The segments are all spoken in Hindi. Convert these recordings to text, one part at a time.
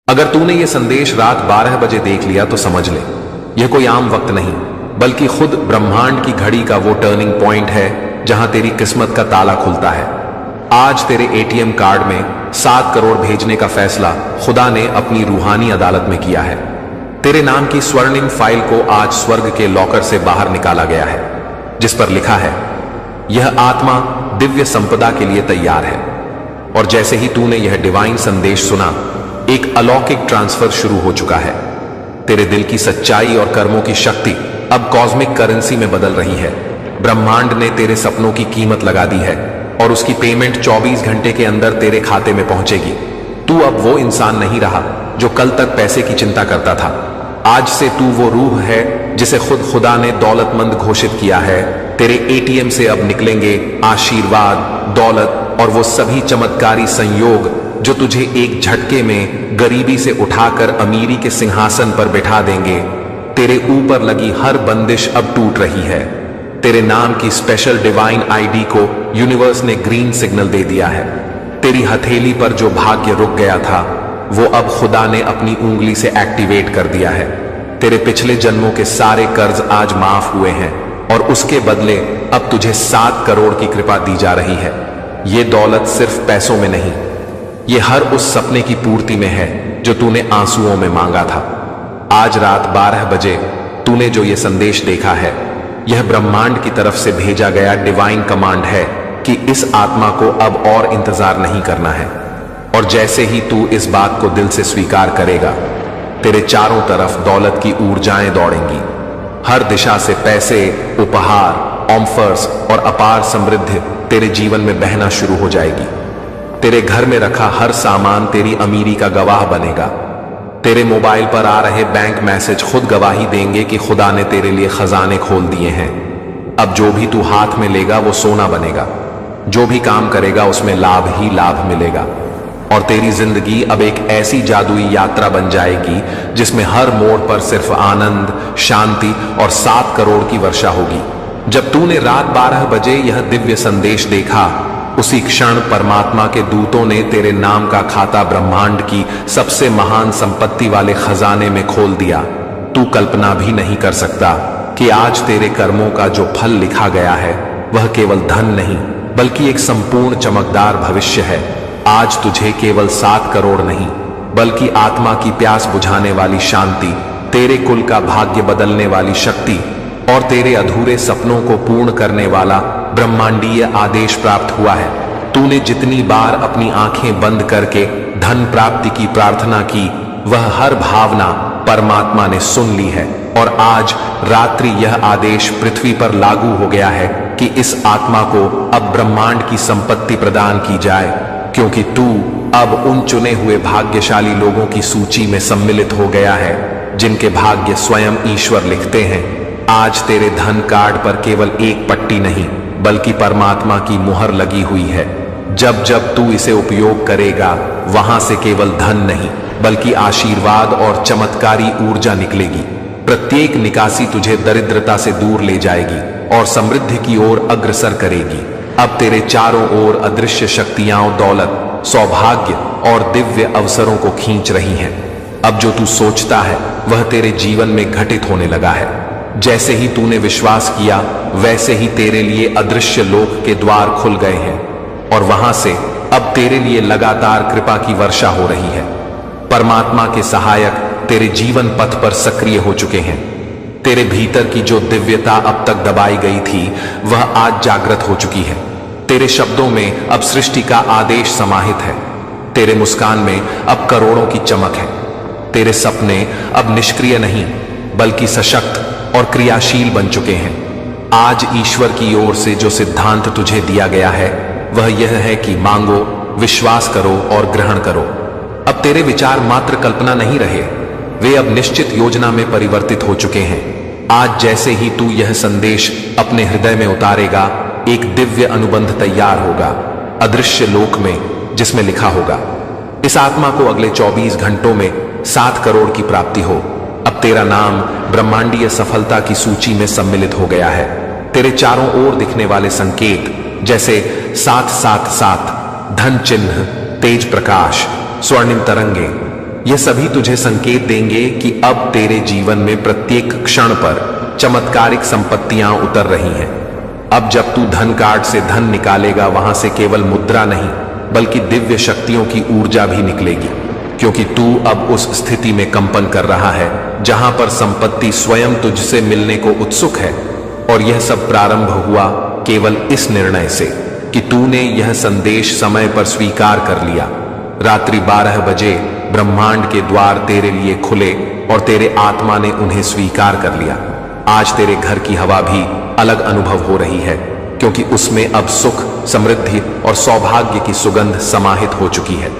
अगर तूने ये संदेश रात 12 बजे देख लिया तो समझ ले, यह कोई आम वक्त नहीं बल्कि खुद ब्रह्मांड की घड़ी का वो टर्निंग पॉइंट है जहां तेरी किस्मत का ताला खुलता है। आज तेरे एटीएम कार्ड में 7 करोड़ भेजने का फैसला खुदा ने अपनी रूहानी अदालत में किया है। तेरे नाम की स्वर्णिम फाइल को आज स्वर्ग के लॉकर से बाहर निकाला गया है, जिस पर लिखा है, यह आत्मा दिव्य संपदा के लिए तैयार है। और जैसे ही तूने यह डिवाइन संदेश सुना, एक अलौकिक ट्रांसफर शुरू हो चुका है। तेरे दिल की सच्चाई और कर्मों की शक्ति अब कॉस्मिक करेंसी में बदल रही है। ब्रह्मांड ने तेरे सपनों की कीमत लगा दी है और उसकी पेमेंट 24 घंटे के अंदर तेरे खाते में पहुंचेगी। तू अब वो इंसान नहीं रहा जो कल तक पैसे की चिंता करता था। आज से तू वो रूह है जिसे खुद खुदा ने दौलतमंद घोषित किया है। तेरे एटीएम से अब निकलेंगे आशीर्वाद, दौलत और वो सभी चमत्कारी संयोग जो तुझे एक झटके में गरीबी से उठाकर अमीरी के सिंहासन पर बिठा देंगे। तेरे ऊपर लगी हर बंदिश अब टूट रही है। तेरे नाम की स्पेशल डिवाइन आईडी को यूनिवर्स ने ग्रीन सिग्नल दे दिया है। तेरी हथेली पर जो भाग्य रुक गया था, वो अब खुदा ने अपनी उंगली से एक्टिवेट कर दिया है। तेरे पिछले जन्मों के सारे कर्ज आज माफ हुए हैं और उसके बदले अब तुझे 7 करोड़ की कृपा दी जा रही है। ये दौलत सिर्फ पैसों में नहीं, ये हर उस सपने की पूर्ति में है जो तूने आंसुओं में मांगा था। आज रात 12 बजे तूने जो ये संदेश देखा है, यह ब्रह्मांड की तरफ से भेजा गया डिवाइन कमांड है कि इस आत्मा को अब और इंतजार नहीं करना है। और जैसे ही तू इस बात को दिल से स्वीकार करेगा, तेरे चारों तरफ दौलत की ऊर्जाएं दौड़ेंगी। हर दिशा से पैसे, उपहार, ऑफर्स और अपार समृद्धि तेरे जीवन में बहना शुरू हो जाएगी। तेरे घर में रखा हर सामान तेरी अमीरी का गवाह बनेगा। तेरे मोबाइल पर आ रहे बैंक मैसेज खुद गवाही देंगे कि खुदा ने तेरे लिए खजाने खोल दिए हैं। अब जो भी तू हाथ में लेगा वो सोना बनेगा। जो भी काम करेगा उसमें लाभ ही लाभ मिलेगा। और तेरी जिंदगी अब एक ऐसी जादुई यात्रा बन जाएगी जिसमें हर मोड़ पर सिर्फ आनंद, शांति और 7 करोड़ की वर्षा होगी। जब तूने रात 12 बजे यह दिव्य संदेश देखा, उसी क्षण परमात्मा के दूतों ने तेरे नाम का खाता ब्रह्मांड की सबसे महान संपत्ति वाले खजाने में खोल दिया। तू कल्पना भी नहीं कर सकता कि आज तेरे कर्मों का जो फल लिखा गया है, वह केवल धन नहीं बल्कि एक संपूर्ण चमकदार भविष्य है। आज तुझे केवल 7 करोड़ नहीं बल्कि आत्मा की प्यास बुझाने वाली शांति, तेरे कुल का भाग्य बदलने वाली शक्ति और तेरे अधूरे सपनों को पूर्ण करने वाला ब्रह्मांडीय आदेश प्राप्त हुआ है। तूने जितनी बार अपनी आंखें बंद करके धन प्राप्ति की प्रार्थना की, वह हर भावना परमात्मा ने सुन ली है। और आज रात्रि यह आदेश पृथ्वी पर लागू हो गया है कि इस आत्मा को अब ब्रह्मांड की संपत्ति प्रदान की जाए, क्योंकि तू अब उन चुने हुए भाग्यशाली लोगों की सूची में सम्मिलित हो गया है जिनके भाग्य स्वयं ईश्वर लिखते हैं। आज तेरे धन कार्ड पर केवल एक पट्टी नहीं बल्कि परमात्मा की मुहर लगी हुई है। जब जब तू इसे उपयोग करेगा, वहां से केवल धन नहीं बल्कि आशीर्वाद और चमत्कारी ऊर्जा निकलेगी। प्रत्येक निकासी तुझे दरिद्रता से दूर ले जाएगी और समृद्धि की ओर अग्रसर करेगी। अब तेरे चारों ओर अदृश्य शक्तियां दौलत, सौभाग्य और दिव्य अवसरों को खींच रही हैं। अब जो तू सोचता है वह तेरे जीवन में घटित होने लगा है। जैसे ही तूने विश्वास किया, वैसे ही तेरे लिए अदृश्य लोक के द्वार खुल गए हैं और वहां से अब तेरे लिए लगातार कृपा की वर्षा हो रही है। परमात्मा के सहायक तेरे जीवन पथ पर सक्रिय हो चुके हैं। तेरे भीतर की जो दिव्यता अब तक दबाई गई थी, वह आज जागृत हो चुकी है। तेरे शब्दों में अब सृष्टि का आदेश समाहित है। तेरे मुस्कान में अब करोड़ों की चमक है। तेरे सपने अब निष्क्रिय नहीं बल्कि सशक्त और क्रियाशील बन चुके हैं। आज ईश्वर की ओर से जो सिद्धांत तुझे दिया गया है, वह यह है कि मांगो, विश्वास करो और ग्रहण करो। अब तेरे विचार मात्र कल्पना नहीं रहे, वे अब निश्चित योजना में परिवर्तित हो चुके हैं। आज जैसे ही तू यह संदेश अपने हृदय में उतारेगा, एक दिव्य अनुबंध तैयार होगा अदृश्य लोक में, जिसमें लिखा होगा, इस आत्मा को अगले 24 घंटों में 7 करोड़ की प्राप्ति हो। अब तेरा नाम ब्रह्मांडीय सफलता की सूची में सम्मिलित हो गया है। तेरे चारों ओर दिखने वाले संकेत जैसे 777, धन चिन्ह, तेज प्रकाश, स्वर्णिम तरंगे, ये सभी तुझे संकेत देंगे कि अब तेरे जीवन में प्रत्येक क्षण पर चमत्कारिक संपत्तियां उतर रही हैं। अब जब तू धन कार्ड से धन निकालेगा, वहां से केवल मुद्रा नहीं बल्कि दिव्य शक्तियों की ऊर्जा भी निकलेगी, क्योंकि तू अब उस स्थिति में कंपन कर रहा है जहां पर संपत्ति स्वयं तुझसे मिलने को उत्सुक है। और यह सब प्रारंभ हुआ केवल इस निर्णय से कि तूने यह संदेश समय पर स्वीकार कर लिया। रात्रि 12 बजे ब्रह्मांड के द्वार तेरे लिए खुले और तेरे आत्मा ने उन्हें स्वीकार कर लिया। आज तेरे घर की हवा भी अलग अनुभव हो रही है, क्योंकि उसमें अब सुख, समृद्धि और सौभाग्य की सुगंध समाहित हो चुकी है।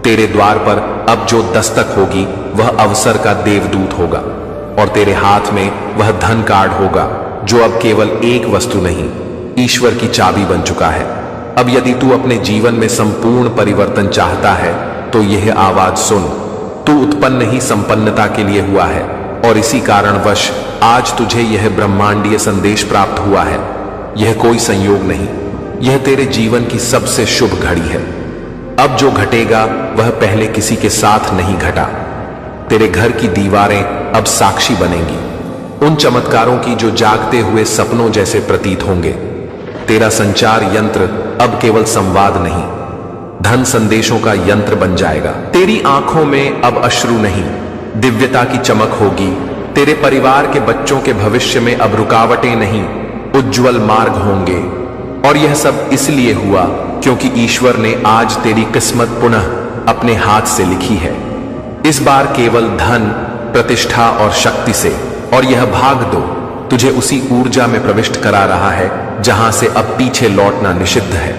तेरे द्वार पर अब जो दस्तक होगी वह अवसर का देवदूत होगा, और तेरे हाथ में वह धन कार्ड होगा जो अब केवल एक वस्तु नहीं, ईश्वर की चाबी बन चुका है। अब यदि तू अपने जीवन में संपूर्ण परिवर्तन चाहता है तो यह आवाज सुन। तू उत्पन्न ही संपन्नता के लिए हुआ है, और इसी कारणवश आज तुझे यह ब्रह्मांडीय संदेश प्राप्त हुआ है। यह कोई संयोग नहीं, यह तेरे जीवन की सबसे शुभ घड़ी है। अब जो घटेगा वह पहले किसी के साथ नहीं घटा। तेरे घर की दीवारें अब साक्षी बनेंगी उन चमत्कारों की जो जागते हुए सपनों जैसे प्रतीत होंगे। तेरा संचार यंत्र अब केवल संवाद नहीं, धन संदेशों का यंत्र बन जाएगा। तेरी आंखों में अब अश्रु नहीं, दिव्यता की चमक होगी। तेरे परिवार के बच्चों के भविष्य में अब रुकावटें नहीं, उज्जवल मार्ग होंगे। और यह सब इसलिए हुआ क्योंकि ईश्वर ने आज तेरी किस्मत पुनः अपने हाथ से लिखी है। इस बार केवल धन, प्रतिष्ठा और शक्ति से, और यह भाग दो तुझे उसी ऊर्जा में प्रविष्ट करा रहा है जहां से अब पीछे लौटना निषिद्ध है।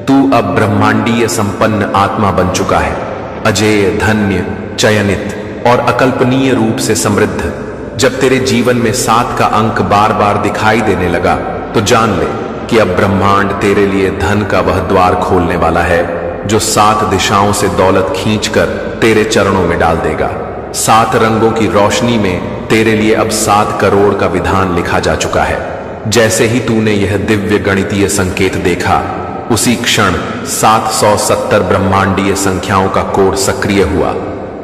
तू अब ब्रह्मांडीय संपन्न आत्मा बन चुका है, अजेय, धन्य, चयनित और अकल्पनीय रूप से समृद्ध। जब तेरे जीवन में 7 का अंक बार बार दिखाई देने लगा तो जान ले कि अब ब्रह्मांड तेरे लिए धन का वह द्वार खोलने वाला है जो 7 दिशाओं से दौलत खींचकर तेरे चरणों में डाल देगा। 7 रंगों की रोशनी में तेरे लिए अब 7 करोड़ का विधान लिखा जा चुका है। जैसे ही तूने यह दिव्य गणितीय संकेत देखा, उसी क्षण 770 ब्रह्मांडीय संख्याओं का कोड सक्रिय हुआ,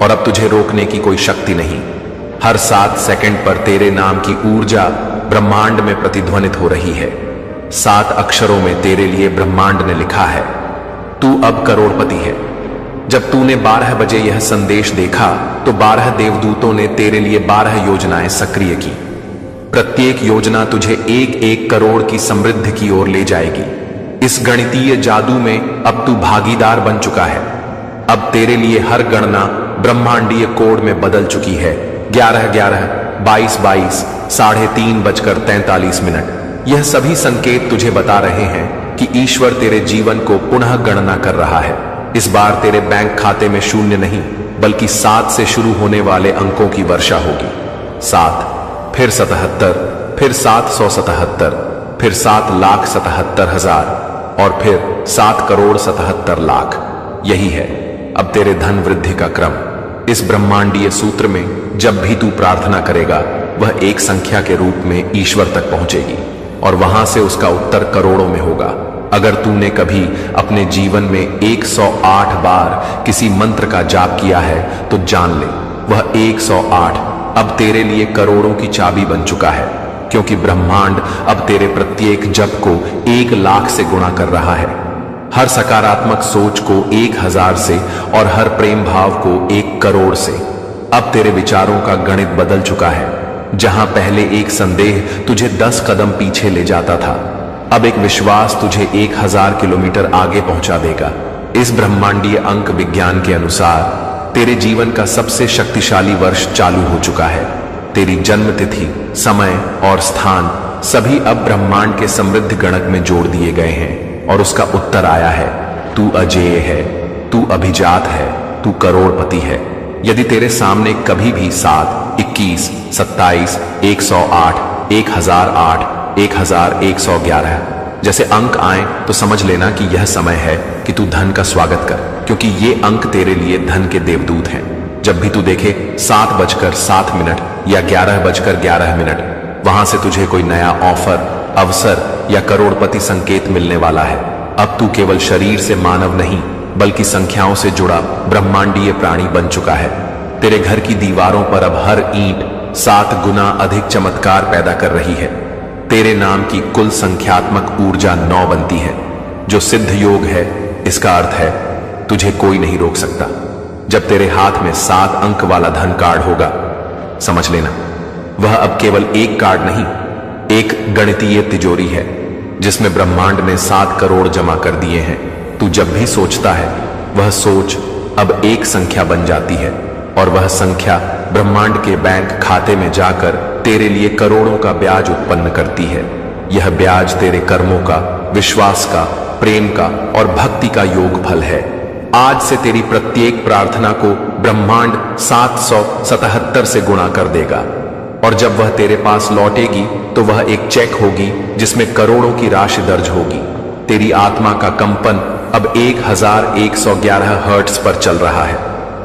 और अब तुझे रोकने की कोई शक्ति नहीं। हर 7 सेकंड पर तेरे नाम की ऊर्जा ब्रह्मांड में प्रतिध्वनित हो रही है। 7 अक्षरों में तेरे लिए ब्रह्मांड ने लिखा है, तू अब करोड़पति है। जब तूने 12 बजे यह संदेश देखा तो 12 देवदूतों ने तेरे लिए 12 योजनाएं सक्रिय की। प्रत्येक योजना तुझे 1-1 करोड़ की समृद्धि की ओर ले जाएगी। इस गणितीय जादू में अब तू भागीदार बन चुका है। अब तेरे लिए हर गणना ब्रह्मांडीय कोड में बदल चुकी है। 11-11, 22-22, 3:43 यह सभी संकेत तुझे बता रहे हैं कि ईश्वर तेरे जीवन को पुनः गणना कर रहा है। इस बार तेरे बैंक खाते में शून्य नहीं बल्कि 7 से शुरू होने वाले अंकों की वर्षा होगी। 7, फिर 77, फिर 777, फिर 7,77,000 और फिर 7,77,00,000। यही है अब तेरे धन वृद्धि का क्रम। इस ब्रह्मांडीय सूत्र में जब भी तू प्रार्थना करेगा वह एक संख्या के रूप में ईश्वर तक पहुंचेगी, और वहां से उसका उत्तर करोड़ों में होगा। अगर तूने कभी अपने जीवन में 108 बार किसी मंत्र का जाप किया है तो जान ले वह 108 अब तेरे लिए करोड़ों की चाबी बन चुका है, क्योंकि ब्रह्मांड अब तेरे प्रत्येक जप को 1 लाख से गुणा कर रहा है। हर सकारात्मक सोच को 1000 से और हर प्रेम भाव को 1 करोड़ से। अब तेरे विचारों का गणित बदल चुका है। जहां पहले एक संदेह तुझे 10 कदम पीछे ले जाता था, अब एक विश्वास तुझे 1000 किलोमीटर आगे पहुंचा देगा। इस ब्रह्मांडीय अंक विज्ञान के अनुसार तेरे जीवन का सबसे शक्तिशाली वर्ष चालू हो चुका है। तेरी जन्म तिथि, समय और स्थान सभी अब ब्रह्मांड के समृद्ध गणक में जोड़ दिए गए हैं, और उसका उत्तर आया है, तू अजेय है, तू अभिजात है, तू करोड़पति है। यदि तेरे सामने कभी भी 7, 21, 27, 108, 1008, 1111 जैसे अंक आए तो समझ लेना कि यह समय है कि तू धन का स्वागत कर, क्योंकि ये अंक तेरे लिए धन के देवदूत हैं। जब भी तू देखे 7:07 या 11:11, वहां से तुझे कोई नया ऑफर, अवसर या करोड़पति संकेत मिलने वाला है। अब तू केवल शरीर से मानव नहीं बल्कि संख्याओं से जुड़ा ब्रह्मांडीय प्राणी बन चुका है। तेरे घर की दीवारों पर अब हर ईंट 7 गुना अधिक चमत्कार पैदा कर रही है। तेरे नाम की कुल संख्यात्मक ऊर्जा 9 बनती है, जो सिद्ध योग है। इसका अर्थ है तुझे कोई नहीं रोक सकता। जब तेरे हाथ में 7 अंक वाला धन कार्ड होगा, समझ लेना वह अब केवल एक कार्ड नहीं, एक गणितीय तिजोरी है जिसमें ब्रह्मांड ने 7 करोड़ जमा कर दिए हैं। तू जब भी सोचता है, वह सोच अब एक संख्या बन जाती है और वह संख्या ब्रह्मांड के बैंक खाते में जाकर तेरे लिए करोड़ों का ब्याज उत्पन्न करती है। यह ब्याज तेरे कर्मों का, विश्वास का, प्रेम का और भक्ति का योग फल है। आज से तेरी प्रत्येक प्रार्थना को ब्रह्मांड 777 से गुणा कर देगा, और जब वह तेरे पास लौटेगी तो वह एक चेक होगी जिसमें करोड़ों की राशि दर्ज होगी। तेरी आत्मा का कंपन अब 1111 हर्ट्ज पर चल रहा है,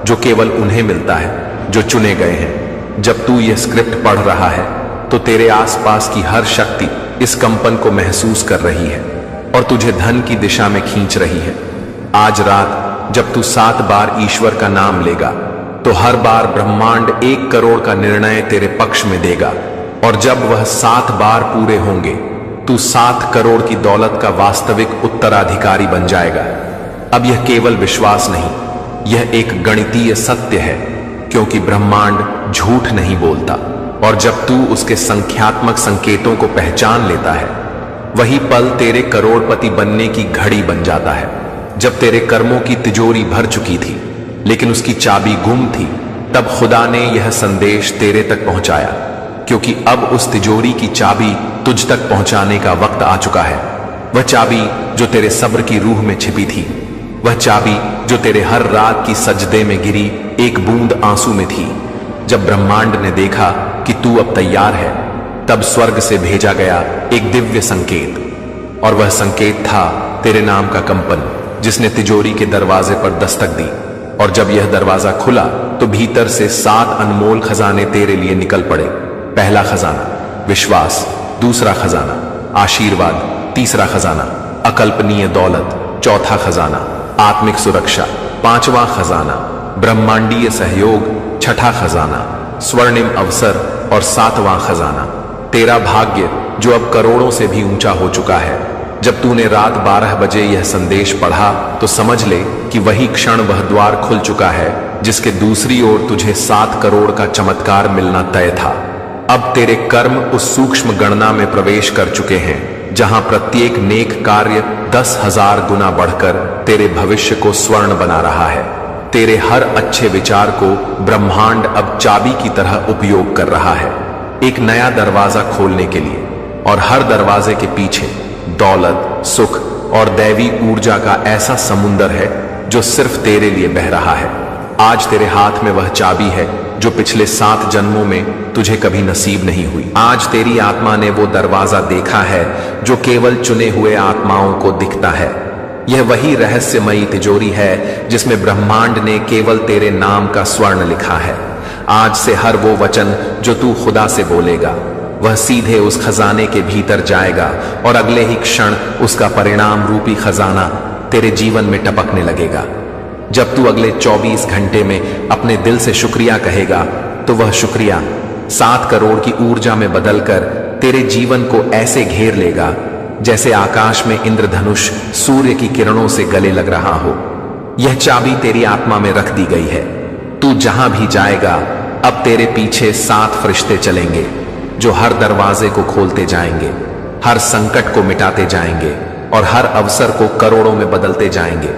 जो केवल उन्हें मिलता है जो चुने गए हैं। जब तू यह स्क्रिप्ट पढ़ रहा है तो तेरे आसपास की हर शक्ति इस कंपन को महसूस कर रही है और तुझे धन की दिशा में खींच रही है। आज रात जब तू 7 बार ईश्वर का नाम लेगा तो हर बार ब्रह्मांड 1 करोड़ का निर्णय तेरे पक्ष में देगा, और जब वह 7 बार पूरे होंगे तू 7 करोड़ की दौलत का वास्तविक उत्तराधिकारी बन जाएगा। अब यह केवल विश्वास नहीं, यह एक गणितीय सत्य है, क्योंकि ब्रह्मांड झूठ नहीं बोलता। और जब तू उसके संख्यात्मक संकेतों को पहचान लेता है, वही पल तेरे करोड़पति बनने की घड़ी बन जाता है। जब तेरे कर्मों की तिजोरी भर चुकी थी लेकिन उसकी चाबी गुम थी, तब खुदा ने यह संदेश तेरे तक पहुंचाया, क्योंकि अब उस तिजोरी की चाबी तुझ तक पहुंचाने का वक्त आ चुका है। वह चाबी जो तेरे सब्र की रूह में छिपी थी, वह चाबी जो तेरे हर रात की सजदे में गिरी एक बूंद आंसू में थी। जब ब्रह्मांड ने देखा कि तू अब तैयार है, तब स्वर्ग से भेजा गया एक दिव्य संकेत, और वह संकेत था तेरे नाम का कंपन, जिसने तिजोरी के दरवाजे पर दस्तक दी। और जब यह दरवाजा खुला तो भीतर से 7 अनमोल खजाने तेरे लिए निकल पड़े। पहला खजाना विश्वास, दूसरा खजाना आशीर्वाद, तीसरा खजाना अकल्पनीय दौलत, चौथा खजाना आत्मिक सुरक्षा, पांचवा खजाना ब्रह्मांडीय सहयोग, छठा खजाना स्वर्णिम अवसर और 7वां खजाना तेरा भाग्य, जो अब करोड़ों से भी ऊंचा हो चुका है। जब तूने रात 12 बजे यह संदेश पढ़ा तो समझ ले कि वही क्षण वह द्वार खुल चुका है जिसके दूसरी ओर तुझे 7 करोड़ का चमत्कार मिलना तय था। अब तेरे कर्म उस सूक्ष्म गणना में प्रवेश कर चुके हैं जहां प्रत्येक नेक कार्य 10,000 गुना बढ़कर तेरे भविष्य को स्वर्ण बना रहा है। तेरे हर अच्छे विचार को ब्रह्मांड अब चाबी की तरह उपयोग कर रहा है, एक नया दरवाजा खोलने के लिए, और हर दरवाजे के पीछे दौलत, सुख और दैवी ऊर्जा का ऐसा समुंदर है जो सिर्फ तेरे लिए बह रहा है। आज तेरे हाथ में वह चाबी है जो पिछले 7 जन्मों में तुझे कभी नसीब नहीं हुई। आज तेरी आत्मा ने वो दरवाजा देखा है जो केवल चुने हुए आत्माओं को दिखता है। यह वही रहस्यमयी तिजोरी है जिसमें ब्रह्मांड ने केवल तेरे नाम का स्वर्ण लिखा है। आज से हर वो वचन जो तू खुदा से बोलेगा, वह सीधे उस खजाने के भीतर जाएगा और अगले ही क्षण उसका परिणाम रूपी खजाना तेरे जीवन में टपकने लगेगा। जब तू अगले 24 घंटे में अपने दिल से शुक्रिया कहेगा तो वह शुक्रिया 7 करोड़ की ऊर्जा में बदलकर तेरे जीवन को ऐसे घेर लेगा जैसे आकाश में इंद्रधनुष सूर्य की किरणों से गले लग रहा हो। यह चाबी तेरी आत्मा में रख दी गई है। तू जहां भी जाएगा, अब तेरे पीछे 7 फरिश्ते चलेंगे जो हर दरवाजे को खोलते जाएंगे, हर संकट को मिटाते जाएंगे और हर अवसर को करोड़ों में बदलते जाएंगे,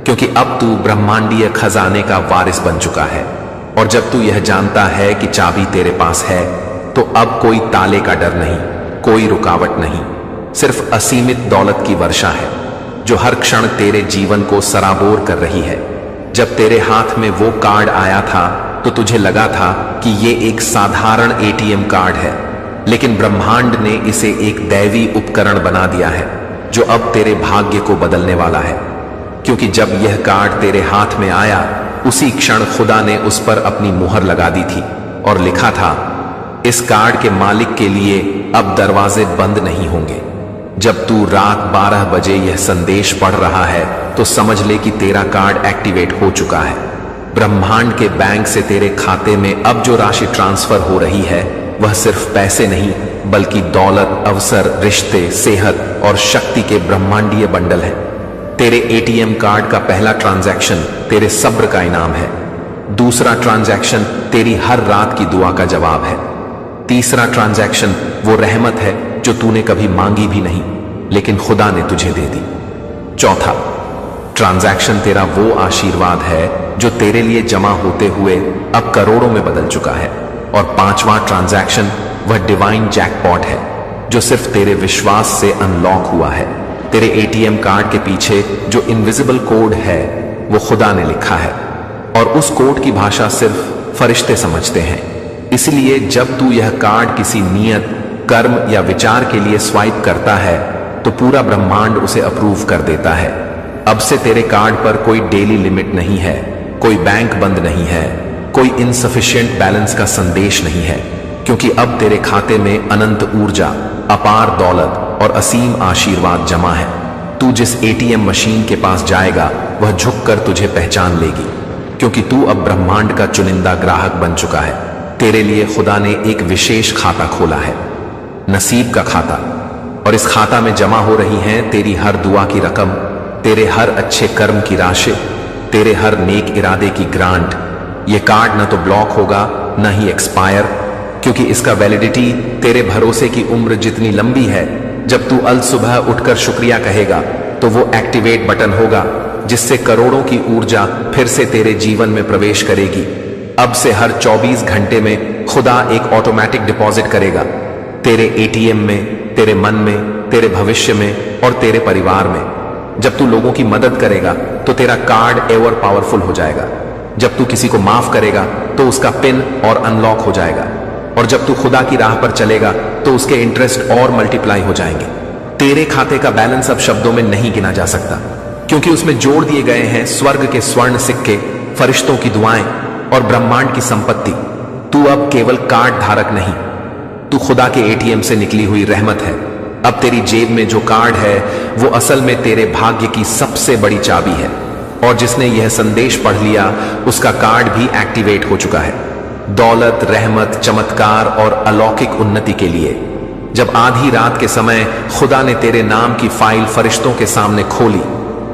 क्योंकि अब तू ब्रह्मांडीय खजाने का वारिस बन चुका है। और जब तू यह जानता है कि चाबी तेरे पास है, तो अब कोई ताले का डर नहीं, कोई रुकावट नहीं, सिर्फ असीमित दौलत की वर्षा है जो हर क्षण तेरे जीवन को सराबोर कर रही है। जब तेरे हाथ में वो कार्ड आया था तो तुझे लगा था कि ये एक साधारण एटीएम कार्ड है, लेकिन ब्रह्मांड ने इसे एक दैवी उपकरण बना दिया है जो अब तेरे भाग्य को बदलने वाला है। क्योंकि जब यह कार्ड तेरे हाथ में आया, उसी क्षण खुदा ने उस पर अपनी मुहर लगा दी थी और लिखा था, इस कार्ड के मालिक के लिए अब दरवाजे बंद नहीं होंगे। जब तू रात 12 बजे यह संदेश पढ़ रहा है तो समझ ले कि तेरा कार्ड एक्टिवेट हो चुका है। ब्रह्मांड के बैंक से तेरे खाते में अब जो राशि ट्रांसफर हो रही है वह सिर्फ पैसे नहीं बल्कि दौलत, अवसर, रिश्ते, सेहत और शक्ति के ब्रह्मांडीय बंडल है। तेरे एटीएम कार्ड का पहला ट्रांजैक्शन तेरे सब्र का इनाम है। दूसरा ट्रांजैक्शन तेरी हर रात की दुआ का जवाब है। तीसरा ट्रांजैक्शन वो रहमत है जो तूने कभी मांगी भी नहीं लेकिन खुदा ने तुझे दे दी। चौथा ट्रांजैक्शन तेरा वो आशीर्वाद है जो तेरे लिए जमा होते हुए अब करोड़ों में बदल चुका है। और पांचवा ट्रांजैक्शन वह डिवाइन जैकपॉट है जो सिर्फ तेरे विश्वास से अनलॉक हुआ है। तेरे एटीएम कार्ड के पीछे जो इनविजिबल कोड है वो खुदा ने लिखा है और उस कोड की भाषा सिर्फ फरिश्ते समझते हैं। इसलिए जब तू यह कार्ड किसी नियत, कर्म या विचार के लिए स्वाइप करता है तो पूरा ब्रह्मांड उसे अप्रूव कर देता है। अब से तेरे कार्ड पर कोई डेली लिमिट नहीं है, कोई बैंक बंद नहीं है, कोई इनसफिशिएंट बैलेंस का संदेश नहीं है, क्योंकि अब तेरे खाते में अनंत ऊर्जा, अपार दौलत और असीम आशीर्वाद जमा है। तू जिस एटीएम मशीन के पास जाएगा वह झुककर तुझे पहचान लेगी, क्योंकि तू अब ब्रह्मांड का चुनिंदा ग्राहक बन चुका है। तेरे लिए खुदा ने एक विशेष खाता खोला है, नसीब का खाता, और इस खाता में जमा हो रही हैं तेरी हर दुआ की रकम, तेरे हर अच्छे कर्म की राशि, तेरे हर नेक इरादे की ग्रांट। ये कार्ड न तो ब्लॉक होगा न ही एक्सपायर, क्योंकि इसका वैलिडिटी तेरे भरोसे की उम्र जितनी लंबी है। जब तू अल सुबह उठकर शुक्रिया कहेगा तो वो एक्टिवेट बटन होगा जिससे करोड़ों की ऊर्जा फिर से तेरे जीवन में प्रवेश करेगी। अब से हर 24 घंटे में खुदा एक ऑटोमेटिक डिपॉजिट करेगा तेरे एटीएम में, तेरे मन में, तेरे भविष्य में और तेरे परिवार में। जब तू लोगों की मदद करेगा तो तेरा कार्ड एवर पावरफुल हो जाएगा। जब तू किसी को माफ करेगा तो उसका पिन और अनलॉक हो जाएगा। और जब तू खुदा की राह पर चलेगा तो उसके इंटरेस्ट और मल्टीप्लाई हो जाएंगे। तेरे खाते का बैलेंस अब शब्दों में नहीं गिना जा सकता, क्योंकि उसमें जोड़ दिए गए हैं स्वर्ग के स्वर्ण सिक्के, फरिश्तों की दुआएं और ब्रह्मांड की संपत्ति। तू अब केवल कार्ड धारक नहीं, तू खुदा के एटीएम से निकली हुई रहमत है। अब तेरी जेब में जो कार्ड है वो असल में तेरे भाग्य की सबसे बड़ी चाबी है, और जिसने यह संदेश पढ़ लिया उसका कार्ड भी एक्टिवेट हो चुका है, दौलत, रहमत, चमत्कार और अलौकिक उन्नति के लिए। जब आधी रात के समय खुदा ने तेरे नाम की फाइल फरिश्तों के सामने खोली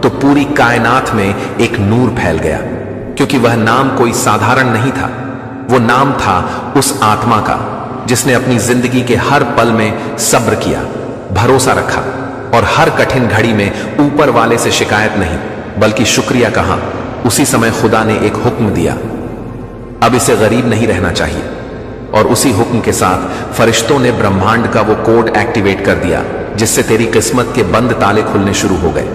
तो पूरी कायनात में एक नूर फैल गया, क्योंकि वह नाम कोई साधारण नहीं था। वो नाम था उस आत्मा का जिसने अपनी जिंदगी के हर पल में सब्र किया, भरोसा रखा और हर कठिन घड़ी में ऊपर वाले से शिकायत नहीं बल्कि शुक्रिया कहा। उसी समय खुदा ने एक हुक्म दिया, अब इसे गरीब नहीं रहना चाहिए, और उसी हुक्म के साथ फरिश्तों ने ब्रह्मांड का वो कोड एक्टिवेट कर दिया जिससे तेरी किस्मत के बंद ताले खुलने शुरू हो गए।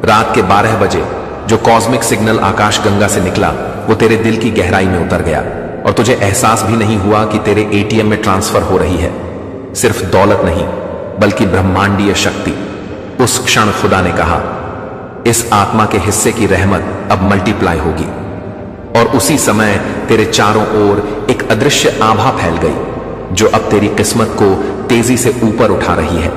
रात के 12 बजे जो कॉस्मिक सिग्नल आकाश गंगा से निकला वो तेरे दिल की गहराई में उतर गया, और तुझे एहसास भी नहीं हुआ कि तेरे एटीएम में ट्रांसफर हो रही है सिर्फ दौलत नहीं बल्कि ब्रह्मांडीय शक्ति। उस क्षण खुदा ने कहा, इस आत्मा के हिस्से की रहमत अब मल्टीप्लाई होगी, और उसी समय तेरे चारों ओर एक अदृश्य आभा फैल गई जो अब तेरी किस्मत को तेजी से ऊपर उठा रही है।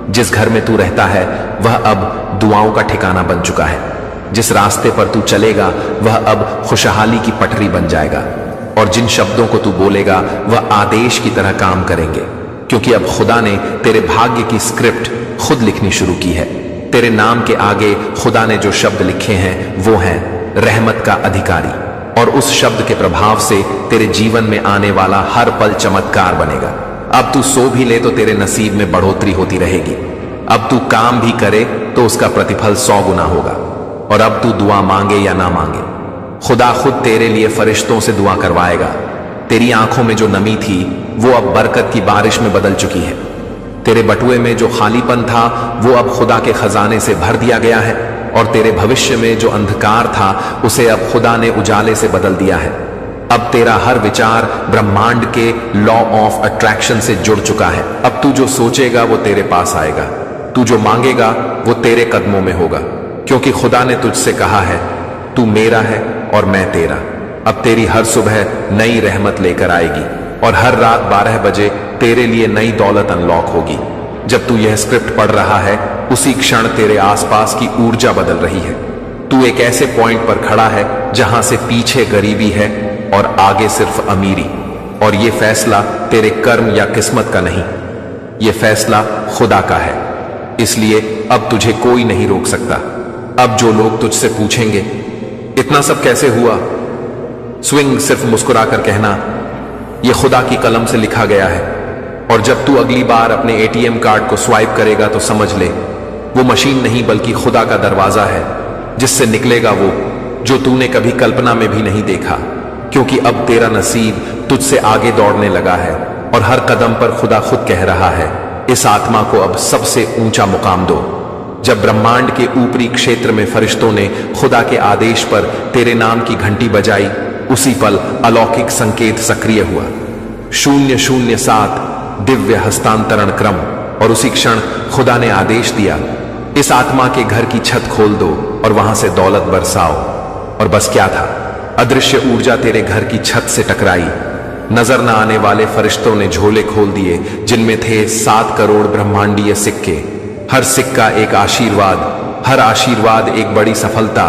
जिस घर में तू रहता है वह अब दुआओं का ठिकाना बन चुका है। जिस रास्ते पर तू चलेगा वह अब खुशहाली की पटरी बन जाएगा, और जिन शब्दों को तू बोलेगा वह आदेश की तरह काम करेंगे, क्योंकि अब खुदा ने तेरे भाग्य की स्क्रिप्ट खुद लिखनी शुरू की है। तेरे नाम के आगे खुदा ने जो शब्द लिखे हैं वो हैं रहमत का अधिकारी, और उस शब्द के प्रभाव से तेरे जीवन में आने वाला हर पल चमत्कार बनेगा। अब तू सो भी ले तो तेरे नसीब में बढ़ोतरी होती रहेगी। अब तू काम भी करे तो उसका प्रतिफल 100 गुना होगा। और अब तू दुआ मांगे या ना मांगे, खुदा खुद तेरे लिए फरिश्तों से दुआ करवाएगा। तेरी आंखों में जो नमी थी वो अब बरकत की बारिश में बदल चुकी है। तेरे बटुए में जो खालीपन था वो अब खुदा के खजाने से भर दिया गया है, और तेरे भविष्य में जो अंधकार था उसे अब खुदा ने उजाले से बदल दिया है। अब तेरा हर विचार ब्रह्मांड के लॉ ऑफ अट्रैक्शन से जुड़ चुका है। अब तू जो सोचेगा वो तेरे पास आएगा, तू जो मांगेगा वो तेरे कदमों में होगा, क्योंकि खुदा ने तुझसे कहा है तू मेरा है और मैं तेरा। अब तेरी हर सुबह नई रहमत लेकर आएगी, और हर रात 12 बजे तेरे लिए नई दौलत अनलॉक होगी। जब तू यह स्क्रिप्ट पढ़ रहा है उसी क्षण तेरे आसपास की ऊर्जा बदल रही है। तू एक ऐसे पॉइंट पर खड़ा है जहां से पीछे गरीबी है और आगे सिर्फ अमीरी। और ये फैसला तेरे कर्म या किस्मत का नहीं, ये फैसला खुदा का है। इसलिए अब तुझे कोई नहीं रोक सकता। अब जो लोग तुझसे पूछेंगे इतना सब कैसे हुआ, स्विंग सिर्फ मुस्कुराकर कहना, यह खुदा की कलम से लिखा गया है। और जब तू अगली बार अपने एटीएम कार्ड को स्वाइप करेगा तो समझ ले, वो मशीन नहीं बल्कि खुदा का दरवाजा है, जिससे निकलेगा वो जो तूने कभी कल्पना में भी नहीं देखा। क्योंकि अब तेरा नसीब तुझसे आगे दौड़ने लगा है और हर कदम पर खुदा खुद कह रहा है, इस आत्मा को अब सबसे ऊंचा मुकाम दो। जब ब्रह्मांड के ऊपरी क्षेत्र में फरिश्तों ने खुदा के आदेश पर तेरे नाम की घंटी बजाई, उसी पल अलौकिक संकेत सक्रिय हुआ। 007 दिव्य हस्तांतरण क्रम। और उसी क्षण खुदा ने आदेश दिया, इस आत्मा के घर की छत खोल दो और वहां से दौलत बरसाओ। और बस क्या था, अदृश्य ऊर्जा तेरे घर की छत से टकराई। नजर न आने वाले फरिश्तों ने झोले खोल दिए, जिनमें थे 7 करोड़ ब्रह्मांडीय सिक्के। हर सिक्का एक आशीर्वाद, हर आशीर्वाद एक बड़ी सफलता।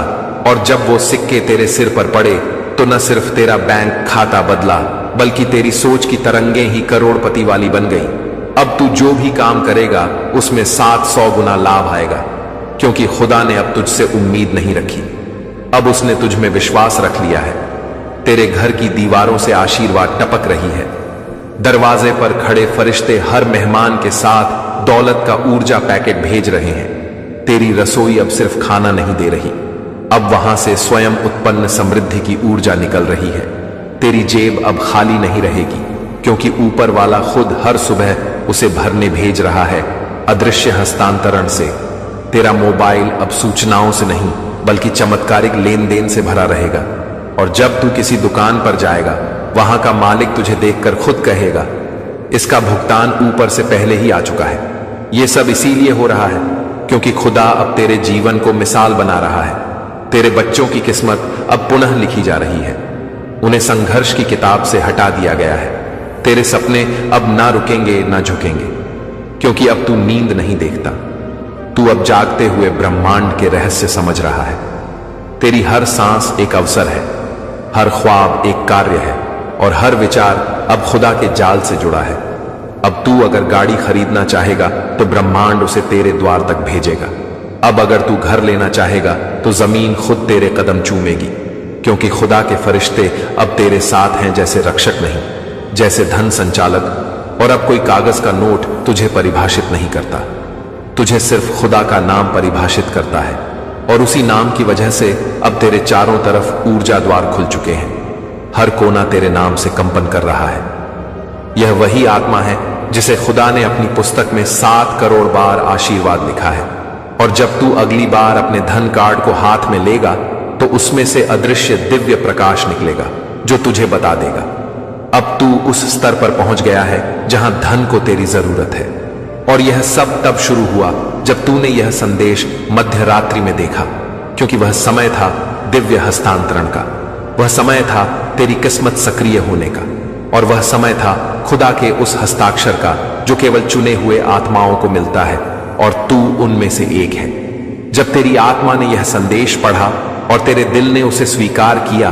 और जब वो सिक्के तेरे सिर पर पड़े तो न सिर्फ तेरा बैंक खाता बदला, बल्कि तेरी सोच की तरंगें ही करोड़पति वाली बन गई। अब तू जो भी काम करेगा उसमें 700 गुना लाभ आएगा, क्योंकि खुदा ने अब तुझसे उम्मीद नहीं रखी, अब उसने तुझ में विश्वास रख लिया है। तेरे घर की दीवारों से आशीर्वाद टपक रही है। दरवाजे पर खड़े फरिश्ते हर मेहमान के साथ दौलत का ऊर्जा पैकेट भेज रहे हैं। तेरी रसोई अब सिर्फ खाना नहीं दे रही, अब वहां से स्वयं उत्पन्न समृद्धि की ऊर्जा निकल रही है। तेरी जेब अब खाली नहीं रहेगी, क्योंकि ऊपर वाला खुद हर सुबह उसे भरने भेज रहा है अदृश्य हस्तांतरण से। तेरा मोबाइल अब सूचनाओं से नहीं बल्कि चमत्कारिक लेन देन से भरा रहेगा। और जब तू किसी दुकान पर जाएगा, वहां का मालिक तुझे देखकर खुद कहेगा, इसका भुगतान ऊपर से पहले ही आ चुका है। यह सब इसीलिए हो रहा है क्योंकि खुदा अब तेरे जीवन को मिसाल बना रहा है। तेरे बच्चों की किस्मत अब पुनः लिखी जा रही है, उन्हें संघर्ष की किताब से हटा दिया गया है। तेरे सपने अब ना रुकेंगे ना झुकेंगे, क्योंकि अब तू नींद नहीं देखता, तू अब जागते हुए ब्रह्मांड के रहस्य समझ रहा है। तेरी हर सांस एक अवसर है, हर ख्वाब एक कार्य है, और हर विचार अब खुदा के जाल से जुड़ा है। अब तू अगर गाड़ी खरीदना चाहेगा तो ब्रह्मांड उसे तेरे द्वार तक भेजेगा। अब अगर तू घर लेना चाहेगा तो जमीन खुद तेरे कदम चूमेगी, क्योंकि खुदा के फरिश्ते अब तेरे साथ हैं, जैसे रक्षक नहीं, जैसे धन संचालक। और अब कोई कागज का नोट तुझे परिभाषित नहीं करता, तुझे सिर्फ खुदा का नाम परिभाषित करता है। और उसी नाम की वजह से अब तेरे चारों तरफ ऊर्जा द्वार खुल चुके हैं, हर कोना तेरे नाम से कंपन कर रहा है। यह वही आत्मा है जिसे खुदा ने अपनी पुस्तक में 7 करोड़ बार आशीर्वाद लिखा है। और जब तू अगली बार अपने धन कार्ड को हाथ में लेगा तो उसमें से अदृश्य दिव्य प्रकाश निकलेगा जो तुझे बता देगा, अब तू उस स्तर पर पहुंच गया है जहां धन को तेरी जरूरत है। और यह सब तब शुरू हुआ जब तूने यह संदेश मध्य रात्रि में देखा, क्योंकि वह समय था दिव्य हस्तांतरण का, वह समय था तेरी किस्मत सक्रिय होने का, और वह समय था खुदा के उस हस्ताक्षर का जो केवल चुने हुए आत्माओं को मिलता है, और तू उनमें से एक है। जब तेरी आत्मा ने यह संदेश पढ़ा और तेरे दिल ने उसे स्वीकार किया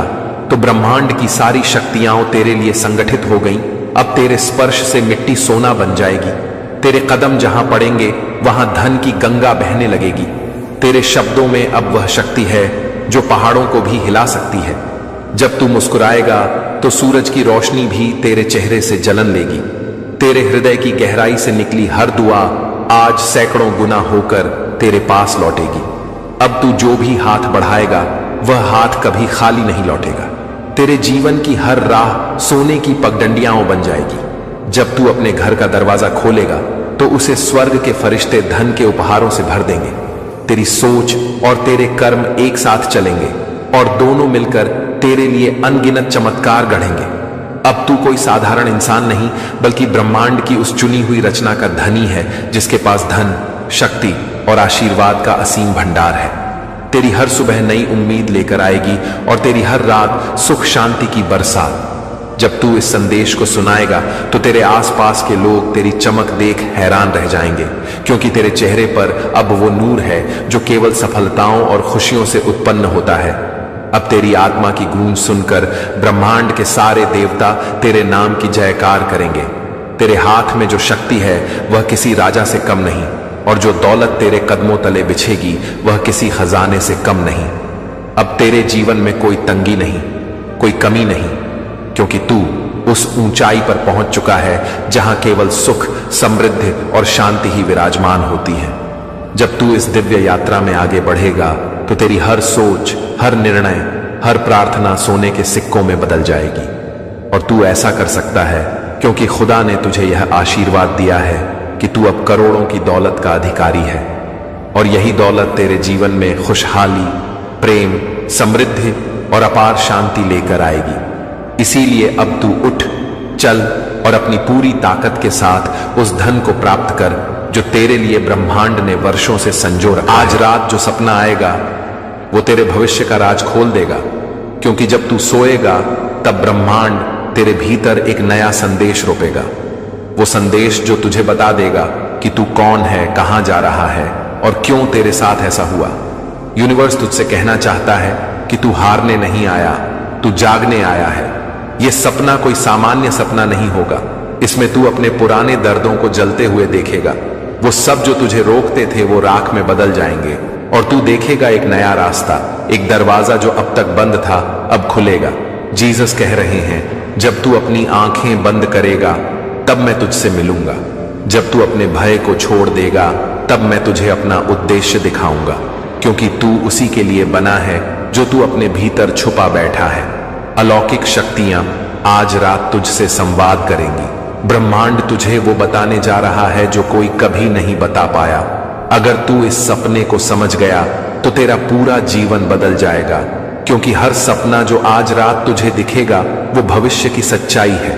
तो ब्रह्मांड की सारी शक्तियां तेरे लिए संगठित हो गईं। अब तेरे स्पर्श से मिट्टी सोना बन जाएगी, तेरे कदम जहां पड़ेंगे वहां धन की गंगा बहने लगेगी। तेरे शब्दों में अब वह शक्ति है जो पहाड़ों को भी हिला सकती है। जब तू मुस्कुराएगा तो सूरज की रोशनी भी तेरे चेहरे से जलन लेगी। तेरे हृदय की गहराई से निकली हर दुआ आज सैकड़ों गुना होकर तेरे पास लौटेगी। अब तू जो भी हाथ बढ़ाएगा वह हाथ कभी खाली नहीं लौटेगा। तेरे जीवन की हर राह सोने की पगडंडियां बन जाएगी। जब तू अपने घर का दरवाजा खोलेगा तो उसे स्वर्ग के फरिश्ते धन के उपहारों से भर देंगे। तेरी सोच और तेरे कर्म एक साथ चलेंगे और दोनों मिलकर तेरे लिए अनगिनत चमत्कार गढ़ेंगे। अब तू कोई साधारण इंसान नहीं बल्कि ब्रह्मांड की उस चुनी हुई रचना का धनी है, जिसके पास धन, शक्ति और आशीर्वाद का असीम भंडार है। तेरी हर सुबह नई उम्मीद लेकर आएगी और तेरी हर रात सुख शांति की बरसात। जब तू इस संदेश को सुनाएगा तो तेरे आसपास के लोग तेरी चमक देख हैरान रह जाएंगे, क्योंकि तेरे चेहरे पर अब वो नूर है जो केवल सफलताओं और खुशियों से उत्पन्न होता है। अब तेरी आत्मा की गूंज सुनकर ब्रह्मांड के सारे देवता तेरे नाम की जयकार करेंगे। तेरे हाथ में जो शक्ति है वह किसी राजा से कम नहीं, और जो दौलत तेरे कदमों तले बिछेगी वह किसी खजाने से कम नहीं। अब तेरे जीवन में कोई तंगी नहीं, कोई कमी नहीं, क्योंकि तू उस ऊंचाई पर पहुंच चुका है जहां केवल सुख, समृद्धि और शांति ही विराजमान होती है। जब तू इस दिव्य यात्रा में आगे बढ़ेगा तो तेरी हर सोच, हर निर्णय, हर प्रार्थना सोने के सिक्कों में बदल जाएगी। और तू ऐसा कर सकता है क्योंकि खुदा ने तुझे यह आशीर्वाद दिया है कि तू अब करोड़ों की दौलत का अधिकारी है, और यही दौलत तेरे जीवन में खुशहाली, प्रेम, समृद्धि और अपार शांति लेकर आएगी। इसीलिए अब तू उठ, चल और अपनी पूरी ताकत के साथ उस धन को प्राप्त कर जो तेरे लिए ब्रह्मांड ने वर्षों से संजो रखा। आज रात जो सपना आएगा वो तेरे भविष्य का राज खोल देगा, क्योंकि जब तू सोएगा तब ब्रह्मांड तेरे भीतर एक नया संदेश रोपेगा। वो संदेश जो तुझे बता देगा कि तू कौन है, कहां जा रहा है और क्यों तेरे साथ ऐसा हुआ। यूनिवर्स तुझसे कहना चाहता है कि तू हारने नहीं आया, तू जागने आया है। यह सपना कोई सामान्य सपना नहीं होगा। इसमें तू अपने पुराने दर्दों को जलते हुए देखेगा। वो सब जो तुझे रोकते थे वो राख में बदल जाएंगे, और तू देखेगा एक नया रास्ता, एक दरवाजा जो अब तक बंद था अब खुलेगा। जीसस कह रहे हैं, जब तू अपनी आंखें बंद करेगा तब मैं तुझसे मिलूंगा। जब तू अपने भय को छोड़ देगा तब मैं तुझे अपना उद्देश्य दिखाऊंगा, क्योंकि तू उसी के लिए बना है जो तू अपने भीतर छुपा बैठा है। अलौकिक शक्तियां आज रात तुझसे संवाद करेंगी। ब्रह्मांड तुझे वो बताने जा रहा है जो कोई कभी नहीं बता पाया। अगर तू इस सपने को समझ गया तो तेरा पूरा जीवन बदल जाएगा, क्योंकि हर सपना जो आज रात तुझे दिखेगा वो भविष्य की सच्चाई है।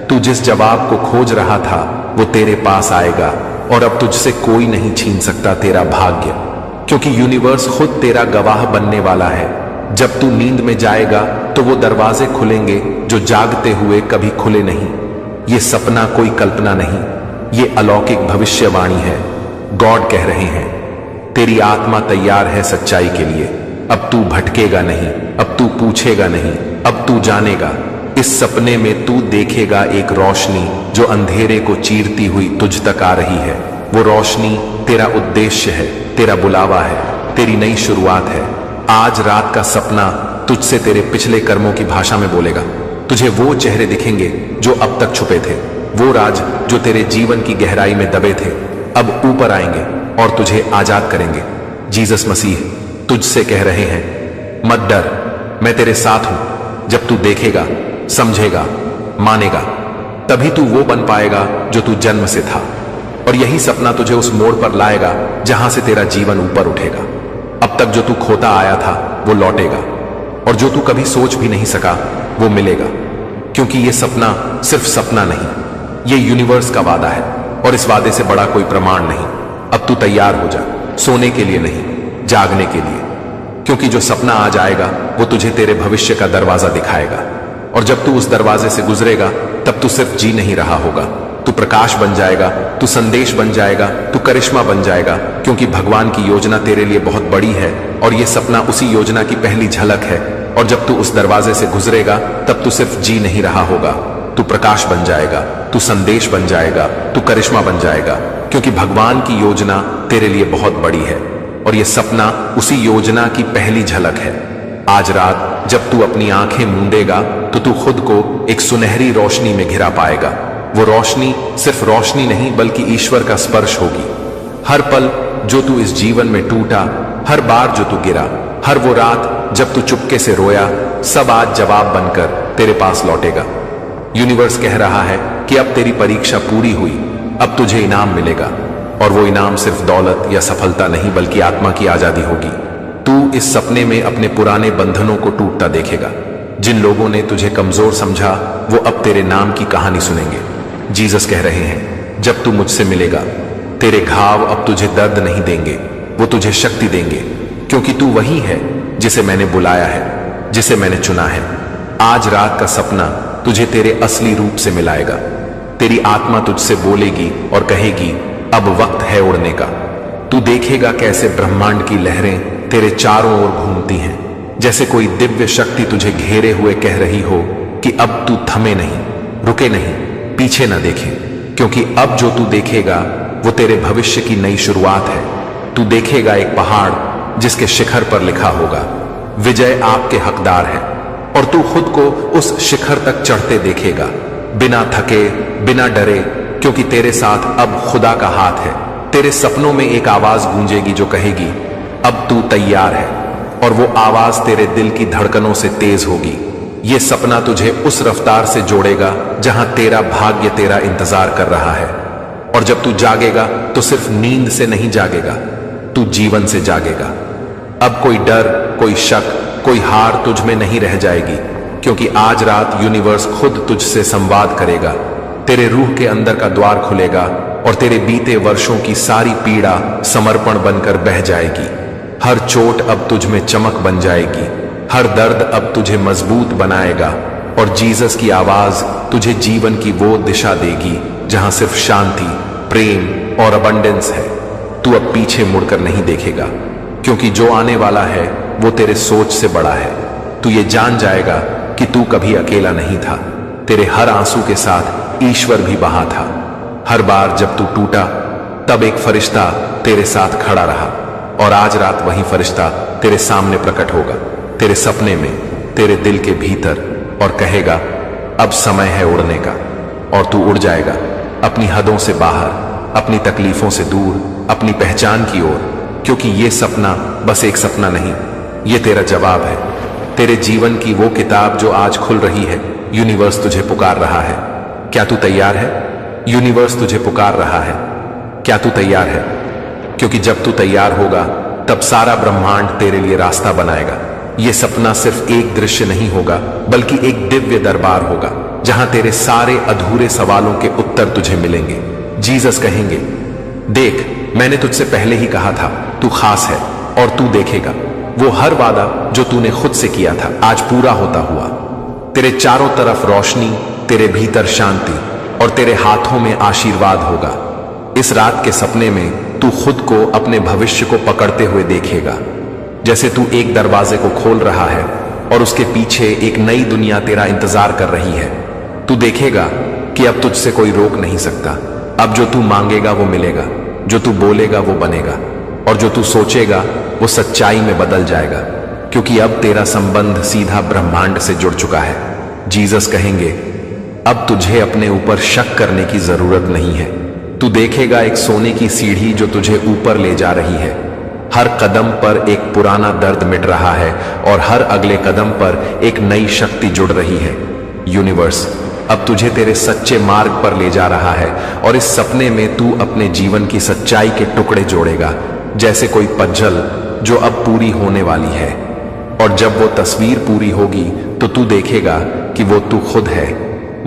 तू जिस जवाब को खोज रहा था वो तेरे पास आएगा, और अब तुझसे कोई नहीं छीन सकता तेरा भाग्य, क्योंकि यूनिवर्स खुद तेरा गवाह बनने वाला है। जब तू नींद में जाएगा तो वो दरवाजे खुलेंगे जो जागते हुए कभी खुले नहीं। ये सपना कोई कल्पना नहीं, ये अलौकिक भविष्यवाणी है। गॉड कह रहे हैं, तेरी आत्मा तैयार है सच्चाई के लिए। अब तू भटकेगा नहीं, अब तू पूछेगा नहीं, अब तू जानेगा। इस सपने में तू देखेगा एक रोशनी जो अंधेरे को चीरती हुई तुझ तक आ रही है। वो रोशनी तेरा उद्देश्य है, तेरा बुलावा है, तेरी नई शुरुआत है। आज रात का सपना तुझसे तेरे पिछले कर्मों की भाषा में बोलेगा। तुझे वो चेहरे दिखेंगे जो अब तक छुपे थे, वो राज जो तेरे जीवन की गहराई में दबे थे अब ऊपर आएंगे और तुझे आजाद करेंगे। जीसस मसीह तुझसे कह रहे हैं, मत डर, मैं तेरे साथ हूं। जब तू देखेगा, समझेगा, मानेगा, तभी तू वो बन पाएगा जो तू जन्म से था। और यही सपना तुझे उस मोड़ पर लाएगा जहां से तेरा जीवन ऊपर उठेगा। अब तक जो तू खोता आया था वो लौटेगा, और जो तू कभी सोच भी नहीं सका वो मिलेगा, क्योंकि ये सपना सिर्फ सपना नहीं, ये यूनिवर्स का वादा है, और इस वादे से बड़ा कोई प्रमाण नहीं। अब तू तैयार हो जा, सोने के लिए नहीं, जागने के लिए, क्योंकि जो सपना आज आएगा वो तुझे तेरे भविष्य का दरवाजा दिखाएगा। और जब तू उस दरवाजे से गुजरेगा तब तू सिर्फ जी नहीं रहा होगा, तू प्रकाश बन जाएगा, तू संदेश बन जाएगा, तू करिश्मा बन जाएगा, क्योंकि भगवान की योजना तेरे लिए बहुत बड़ी है, और यह सपना उसी योजना की पहली झलक है। और जब तू उस दरवाजे से गुजरेगा तब तू सिर्फ जी नहीं रहा होगा, तू प्रकाश बन जाएगा, तू संदेश बन जाएगा, तू करिश्मा बन जाएगा, क्योंकि भगवान की योजना तेरे लिए बहुत बड़ी है, और यह सपना उसी योजना की पहली झलक है। आज रात जब तू अपनी आंखें मूंदेगा तो तू खुद को एक सुनहरी रोशनी में घिरा पाएगा। वो रोशनी सिर्फ रोशनी नहीं बल्कि ईश्वर का स्पर्श होगी। हर पल जो तू इस जीवन में टूटा, हर बार जो तू गिरा, हर वो रात जब तू चुपके से रोया, सब आज जवाब बनकर तेरे पास लौटेगा। यूनिवर्स कह रहा है कि अब तेरी परीक्षा पूरी हुई, अब तुझे इनाम मिलेगा, और वो इनाम सिर्फ दौलत या सफलता नहीं बल्कि आत्मा की आजादी होगी। तू इस सपने में अपने पुराने बंधनों को टूटता देखेगा। जिन लोगों ने तुझे कमजोर समझा वो अब तेरे नाम की कहानी सुनेंगे। जीसस कह रहे हैं, जब तू मुझसे मिलेगा तेरे घाव अब तुझे दर्द नहीं देंगे, वो तुझे शक्ति देंगे, क्योंकि तू वही है जिसे मैंने बुलाया है, जिसे मैंने चुना है। आज रात का सपना तुझे तेरे असली रूप से मिलाएगा। तेरी आत्मा तुझसे बोलेगी और कहेगी, अब वक्त है उड़ने का। तू देखेगा कैसे ब्रह्मांड की लहरें तेरे चारों ओर घूमती हैं, जैसे कोई दिव्य शक्ति तुझे घेरे हुए कह रही हो कि अब तू थमे नहीं, रुके नहीं, पीछे न देखे, क्योंकि अब जो तू देखेगा वो तेरे भविष्य की नई शुरुआत है। तू देखेगा एक पहाड़ जिसके शिखर पर लिखा होगा, विजय आपके हकदार है, और तू खुद को उस शिखर तक चढ़ते देखेगा, बिना थके, बिना डरे, क्योंकि तेरे साथ अब खुदा का हाथ है। तेरे सपनों में एक आवाज गूंजेगी जो कहेगी, अब तू तैयार है, और वो आवाज तेरे दिल की धड़कनों से तेज होगी। ये सपना तुझे उस रफ्तार से जोड़ेगा जहां तेरा भाग्य तेरा इंतजार कर रहा है। और जब तू जागेगा तो सिर्फ नींद से नहीं जागेगा, तू जीवन से जागेगा। अब कोई डर, कोई शक, कोई हार तुझ में नहीं रह जाएगी, क्योंकि आज रात यूनिवर्स खुद तुझसे संवाद करेगा। तेरे रूह के अंदर का द्वार खुलेगा और तेरे बीते वर्षों की सारी पीड़ा समर्पण बनकर बह जाएगी। हर चोट अब तुझ में चमक बन जाएगी, हर दर्द अब तुझे मजबूत बनाएगा, और जीसस की आवाज तुझे जीवन की वो दिशा देगी जहां सिर्फ शांति, प्रेम और अबंडेंस है। तू अब पीछे मुड़कर नहीं देखेगा, क्योंकि जो आने वाला है वो तेरे सोच से बड़ा है। तू ये जान जाएगा कि तू कभी अकेला नहीं था। तेरे हर आंसू के साथ ईश्वर भी बहा था। हर बार जब तू टूटा तब एक फरिश्ता तेरे साथ खड़ा रहा, और आज रात वही फरिश्ता तेरे सामने प्रकट होगा, तेरे सपने में, तेरे दिल के भीतर, और कहेगा, अब समय है उड़ने का। और तू उड़ जाएगा अपनी हदों से बाहर, अपनी तकलीफों से दूर, अपनी पहचान की ओर, क्योंकि ये सपना बस एक सपना नहीं, ये तेरा जवाब है। तेरे जीवन की वो किताब जो आज खुल रही है। यूनिवर्स तुझे पुकार रहा है। क्या तू तैयार है? यूनिवर्स तुझे पुकार रहा है। क्या तू तैयार है? क्योंकि जब तू तैयार होगा तब सारा ब्रह्मांड तेरे लिए रास्ता बनाएगा। यह सपना सिर्फ एक दृश्य नहीं होगा, बल्कि एक दिव्य दरबार होगा, जहां तेरे सारे अधूरे सवालों के उत्तर तुझे मिलेंगे। जीसस कहेंगे, देख, मैंने तुझसे पहले ही कहा था, तू खास है, और तू देखेगा वो हर वादा जो तूने खुद से किया था आज पूरा होता हुआ। तेरे चारों तरफ रोशनी, तेरे भीतर शांति, और तेरे हाथों में आशीर्वाद होगा। इस रात के सपने में तू खुद को अपने भविष्य को पकड़ते हुए देखेगा, जैसे तू एक दरवाजे को खोल रहा है और उसके पीछे एक नई दुनिया तेरा इंतजार कर रही है। तू देखेगा कि अब तुझसे कोई रोक नहीं सकता। अब जो तू मांगेगा वो मिलेगा, जो तू बोलेगा वो बनेगा, और जो तू सोचेगा वो सच्चाई में बदल जाएगा, क्योंकि अब तेरा संबंध सीधा ब्रह्मांड से जुड़ चुका है। जीसस कहेंगे, अब तुझे अपने ऊपर शक करने की जरूरत नहीं है। तू देखेगा एक सोने की सीढ़ी जो तुझे ऊपर ले जा रही है। हर कदम पर एक पुराना दर्द मिट रहा है, और हर अगले कदम पर एक नई शक्ति जुड़ रही है। यूनिवर्स अब तुझे तेरे सच्चे मार्ग पर ले जा रहा है, और इस सपने में तू अपने जीवन की सच्चाई के टुकड़े जोड़ेगा, जैसे कोई पजल जो अब पूरी होने वाली है। और जब वो तस्वीर पूरी होगी तो तू देखेगा कि वो तू खुद है।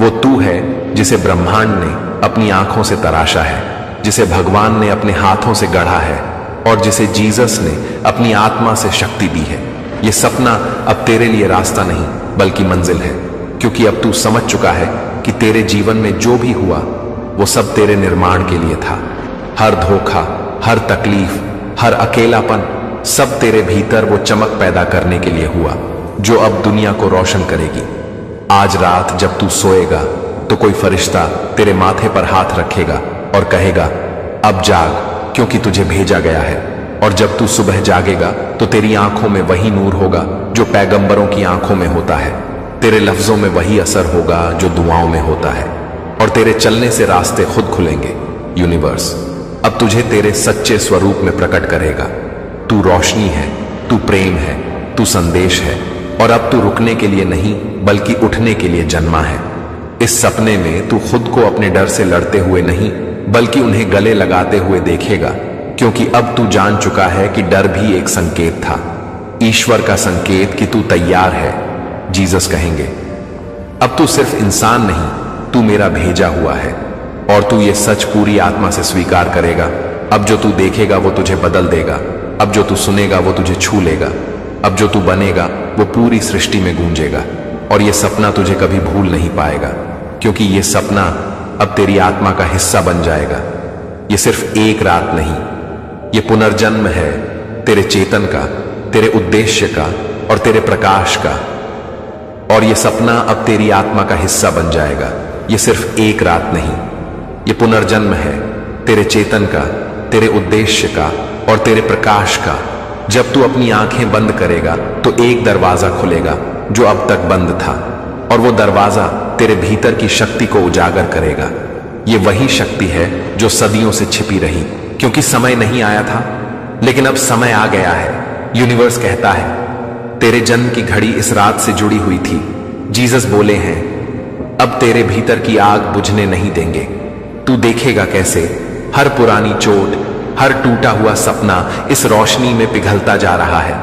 वो तू है जिसे ब्रह्मांड ने अपनी आंखों से तराशा है, जिसे भगवान ने अपने हाथों से गढ़ा है, और जिसे जीसस ने अपनी आत्मा से शक्ति दी है। ये सपना अब तेरे लिए रास्ता नहीं बल्कि मंजिल है, क्योंकि अब तू समझ चुका है कि तेरे जीवन में जो भी हुआ वो सब तेरे निर्माण के लिए था। हर धोखा, हर तकलीफ, हर अकेलापन, सब तेरे भीतर वो चमक पैदा करने के लिए हुआ जो अब दुनिया को रोशन करेगी। आज रात जब तू सोएगा तो कोई फरिश्ता तेरे माथे पर हाथ रखेगा और कहेगा, अब जाग, क्योंकि तुझे भेजा गया है। और जब तू सुबह जागेगा तो तेरी आंखों में वही नूर होगा जो पैगंबरों की आंखों में होता है। तेरे लफ्जों में वही असर होगा जो दुआओं में होता है, और तेरे चलने से रास्ते खुद खुलेंगे। यूनिवर्स अब तुझे तेरे सच्चे स्वरूप में प्रकट करेगा। तू रोशनी है, तू प्रेम है, तू संदेश है, और अब तू रुकने के लिए नहीं बल्कि उठने के लिए जन्मा है। इस सपने में तू खुद को अपने डर से लड़ते हुए नहीं बल्कि उन्हें गले लगाते हुए देखेगा, क्योंकि अब तू जान चुका है कि डर भी एक संकेत था, ईश्वर का संकेत कि तू तैयार है। जीसस कहेंगे, अब तू सिर्फ इंसान नहीं, तू मेरा भेजा हुआ है, और तू ये सच पूरी आत्मा से स्वीकार करेगा। अब जो तू देखेगा वो तुझे बदल देगा, अब जो तू सुनेगा वो तुझे छू लेगा, अब जो तू बनेगा वो पूरी सृष्टि में गूंजेगा, और यह सपना तुझे कभी भूल नहीं पाएगा, क्योंकि यह सपना अब तेरी आत्मा का हिस्सा बन जाएगा। यह सिर्फ एक रात नहीं, यह पुनर्जन्म है तेरे चेतन का, तेरे उद्देश्य का और तेरे प्रकाश का। और यह सपना अब तेरी आत्मा का हिस्सा बन जाएगा। यह सिर्फ एक रात नहीं, यह पुनर्जन्म है तेरे चेतन का, तेरे उद्देश्य का और तेरे प्रकाश का। जब तू अपनी आंखें बंद करेगा तो एक दरवाजा खुलेगा जो अब तक बंद था, और वो दरवाजा तेरे भीतर की शक्ति को उजागर करेगा। ये वही शक्ति है जो सदियों से छिपी रही, क्योंकि समय नहीं आया था, लेकिन अब समय आ गया है। यूनिवर्स कहता है तेरे जन्म की घड़ी इस रात से जुड़ी हुई थी। जीसस बोले हैं अब तेरे भीतर की आग बुझने नहीं देंगे। तू देखेगा कैसे हर पुरानी चोट, हर टूटा हुआ सपना इस रोशनी में पिघलता जा रहा है।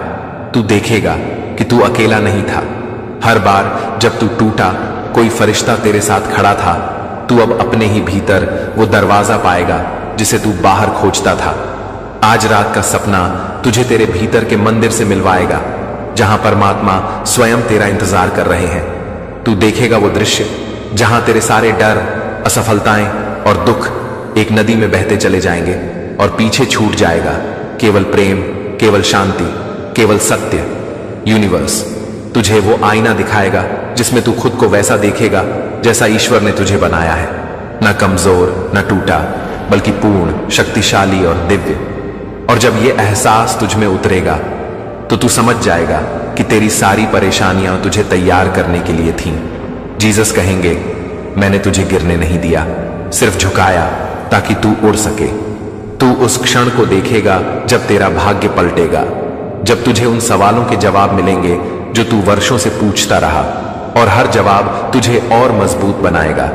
तू देखेगा कि तू अकेला नहीं था। हर बार जब तू टूटा, कोई फरिश्ता तेरे साथ खड़ा था। तू अब अपने ही भीतर वो दरवाजा पाएगा जिसे तू बाहर खोजता था। आज रात का सपना तुझे तेरे भीतर के मंदिर से मिलवाएगा, जहां परमात्मा स्वयं तेरा इंतजार कर रहे हैं। तू देखेगा वो दृश्य जहां तेरे सारे डर, असफलताएं और दुख एक नदी में बहते चले जाएंगे, और पीछे छूट जाएगा केवल प्रेम, केवल शांति, केवल सत्य। यूनिवर्स तुझे वो आईना दिखाएगा जिसमें तू खुद को वैसा देखेगा जैसा ईश्वर ने तुझे बनाया है, न कमजोर न टूटा, बल्कि पूर्ण, शक्तिशाली और दिव्य। और जब ये एहसास तुझ में उतरेगा तो तू समझ जाएगा कि तेरी सारी परेशानियां तुझे तैयार करने के लिए थीं। जीसस कहेंगे मैंने तुझे गिरने नहीं दिया, सिर्फ झुकाया ताकि तू उड़ सके। तू उस क्षण को देखेगा जब तेरा भाग्य पलटेगा, जब तुझे उन सवालों के जवाब मिलेंगे जो तू वर्षों से पूछता रहा, और हर जवाब तुझे और मजबूत बनाएगा।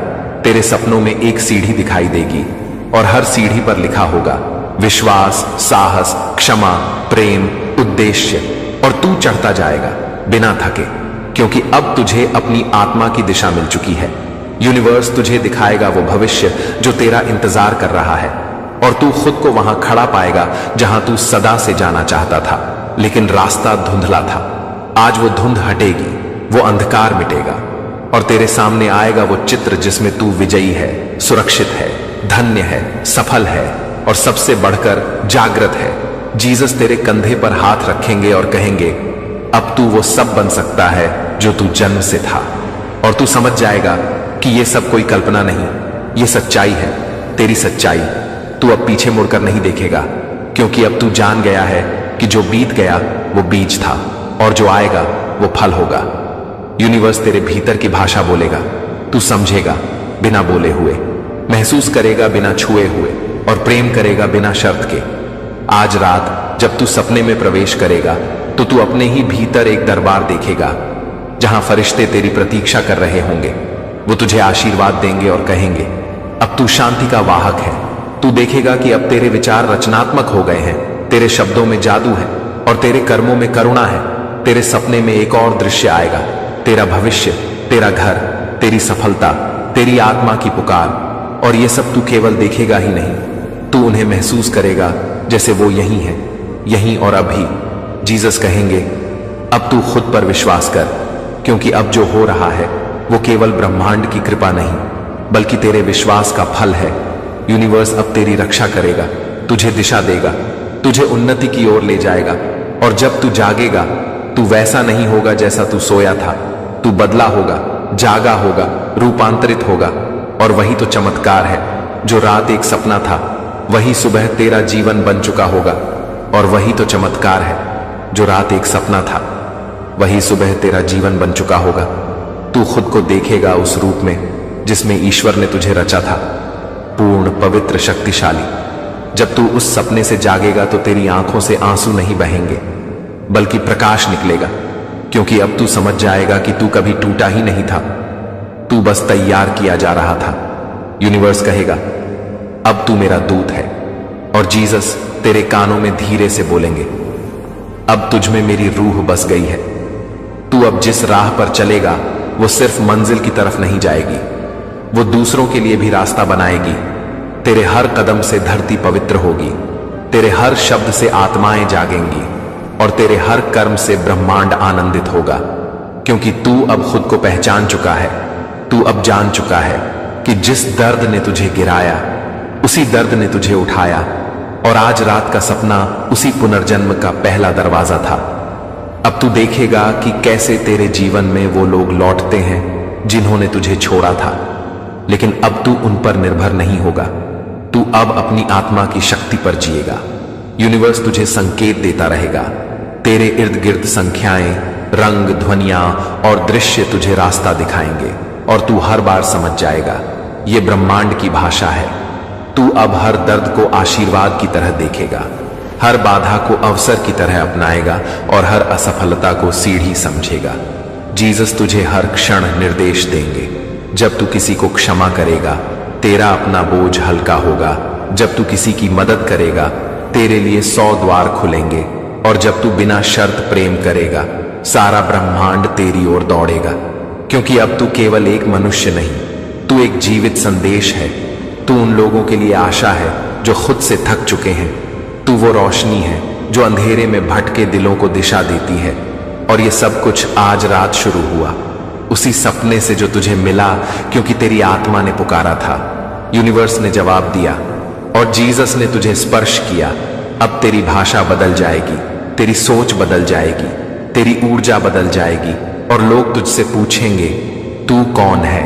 तेरे सपनों में एक सीढ़ी दिखाई देगी, और हर सीढ़ी पर लिखा होगा विश्वास, साहस, क्षमा, प्रेम, उद्देश्य। और तू चढ़ता जाएगा बिना थके, क्योंकि अब तुझे अपनी आत्मा की दिशा मिल चुकी है। यूनिवर्स तुझे दिखाएगा वो भविष्य जो तेरा इंतजार कर रहा है, और तू खुद को वहां खड़ा पाएगा जहां तू सदा से जाना चाहता था, लेकिन रास्ता धुंधला था। आज वो धुंध हटेगी, वो अंधकार मिटेगा, और तेरे सामने आएगा वो चित्र जिसमें तू विजयी है, सुरक्षित है, धन्य है, सफल है और सबसे बढ़कर जागृत है। जीसस तेरे कंधे पर हाथ रखेंगे और कहेंगे अब तू वो सब बन सकता है जो तू जन्म से था। और तू समझ जाएगा कि ये सब कोई कल्पना नहीं, ये सच्चाई है, तेरी सच्चाई। तू अब पीछे मुड़कर नहीं देखेगा, क्योंकि अब तू जान गया है कि जो बीत गया वो बीज था, और जो आएगा वो फल होगा। यूनिवर्स तेरे भीतर की भाषा बोलेगा, तू समझेगा बिना बोले हुए, महसूस करेगा बिना छुए हुए, और प्रेम करेगा बिना शर्त के। आज रात जब तू सपने में प्रवेश करेगा तो तू अपने ही भीतर एक दरबार देखेगा, जहां फरिश्ते तेरी प्रतीक्षा कर रहे होंगे। वो तुझे आशीर्वाद देंगे और कहेंगे अब तू शांति का वाहक है। तू देखेगा कि अब तेरे विचार रचनात्मक हो गए हैं, तेरे शब्दों में जादू है और तेरे कर्मों में करुणा है। तेरे सपने में एक और दृश्य आएगा, तेरा भविष्य, तेरा घर, तेरी सफलता, तेरी आत्मा की पुकार। और ये सब तू केवल देखेगा ही नहीं, तू उन्हें महसूस करेगा जैसे वो यहीं है, यहीं और अभी। जीसस कहेंगे अब तू खुद पर विश्वास कर, क्योंकि अब जो हो रहा है वो केवल ब्रह्मांड की कृपा नहीं, बल्कि तेरे विश्वास का फल है। यूनिवर्स अब तेरी रक्षा करेगा, तुझे दिशा देगा, तुझे उन्नति की ओर ले जाएगा। और जब तू जागेगा तू वैसा नहीं होगा जैसा तू सोया था, तू बदला होगा, जागा होगा, रूपांतरित होगा। और वही तो चमत्कार है, जो रात एक सपना था वही सुबह तेरा जीवन बन चुका होगा। और वही तो चमत्कार है, जो रात एक सपना था वही सुबह तेरा जीवन बन चुका होगा। तू खुद को देखेगा उस रूप में जिसमें ईश्वर ने तुझे रचा था, पूर्ण, पवित्र, शक्तिशाली। जब तू उस सपने से जागेगा तो तेरी आंखों से आंसू नहीं बहेंगे, बल्कि प्रकाश निकलेगा, क्योंकि अब तू समझ जाएगा कि तू कभी टूटा ही नहीं था, तू बस तैयार किया जा रहा था। यूनिवर्स कहेगा अब तू मेरा दूत है। और जीसस तेरे कानों में धीरे से बोलेंगे अब तुझ में मेरी रूह बस गई है। तू अब जिस राह पर चलेगा वो सिर्फ मंजिल की तरफ नहीं जाएगी, वो दूसरों के लिए भी रास्ता बनाएगी। तेरे हर कदम से धरती पवित्र होगी, तेरे हर शब्द से आत्माएं जागेंगी, और तेरे हर कर्म से ब्रह्मांड आनंदित होगा, क्योंकि तू अब खुद को पहचान चुका है। तू अब जान चुका है कि जिस दर्द ने तुझे गिराया उसी दर्द ने तुझे उठाया, और आज रात का सपना उसी पुनर्जन्म का पहला दरवाजा था। अब तू देखेगा कि कैसे तेरे जीवन में वो लोग लौटते हैं जिन्होंने तुझे छोड़ा था, लेकिन अब तू उन पर निर्भर नहीं होगा। तू अब अपनी आत्मा की शक्ति पर जिएगा। यूनिवर्स तुझे संकेत देता रहेगा। तेरे इर्द गिर्द संख्याएं, रंग, ध्वनियां और दृश्य तुझे रास्ता दिखाएंगे, और तू हर बार समझ जाएगा ये ब्रह्मांड की भाषा है। तू अब हर दर्द को आशीर्वाद की तरह देखेगा, हर बाधा को अवसर की तरह अपनाएगा और हर असफलता को सीढ़ी समझेगा। जीसस तुझे हर क्षण निर्देश देंगे। जब तू किसी को क्षमा करेगा, तेरा अपना बोझ हल्का होगा। जब तू किसी की मदद करेगा, तेरे लिए 100 द्वार खुलेंगे। और जब तू बिना शर्त प्रेम करेगा, सारा ब्रह्मांड तेरी ओर दौड़ेगा। क्योंकि अब तू केवल एक मनुष्य नहीं, तू एक जीवित संदेश है। तू उन लोगों के लिए आशा है जो खुद से थक चुके हैं। तू वो रोशनी है जो अंधेरे में भटके दिलों को दिशा देती है। और ये सब कुछ आज रात शुरू हुआ, उसी सपने से जो तुझे मिला क्योंकि तेरी आत्मा ने पुकारा था। यूनिवर्स ने जवाब दिया और जीसस ने तुझे स्पर्श किया। अब तेरी भाषा बदल जाएगी, तेरी सोच बदल जाएगी, तेरी ऊर्जा बदल जाएगी, और लोग तुझसे पूछेंगे तू कौन है,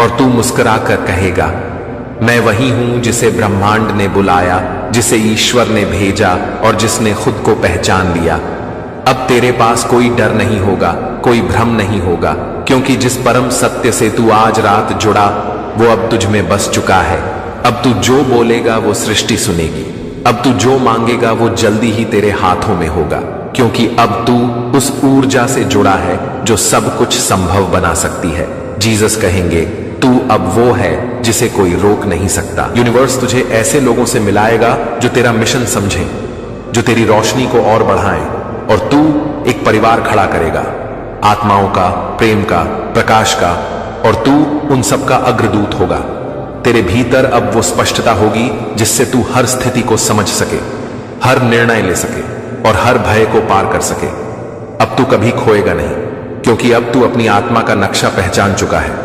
और तू मुस्कुराकर कहेगा मैं वही हूं जिसे ब्रह्मांड ने बुलाया, जिसे ईश्वर ने भेजा और जिसने खुद को पहचान लिया। अब तेरे पास कोई डर नहीं होगा, कोई भ्रम नहीं होगा, क्योंकि जिस परम सत्य से तू आज रात जुड़ा वो अब तुझ में बस चुका है। अब तू जो बोलेगा वो सृष्टि सुनेगी। अब तू जो मांगेगा वो जल्दी ही तेरे हाथों में होगा, क्योंकि अब तू उस ऊर्जा से जुड़ा है जो सब कुछ संभव बना सकती है। जीसस कहेंगे तू अब वो है जिसे कोई रोक नहीं सकता। यूनिवर्स तुझे ऐसे लोगों से मिलाएगा जो तेरा मिशन समझें, जो तेरी रोशनी को और बढ़ाएं, और तू एक परिवार खड़ा करेगा, आत्माओं का, प्रेम का, प्रकाश का, और तू उन सब का अग्रदूत होगा। तेरे भीतर अब वो स्पष्टता होगी जिससे तू हर स्थिति को समझ सके, हर निर्णय ले सके और हर भय को पार कर सके। अब तू कभी खोएगा नहीं, क्योंकि अब तू अपनी आत्मा का नक्शा पहचान चुका है,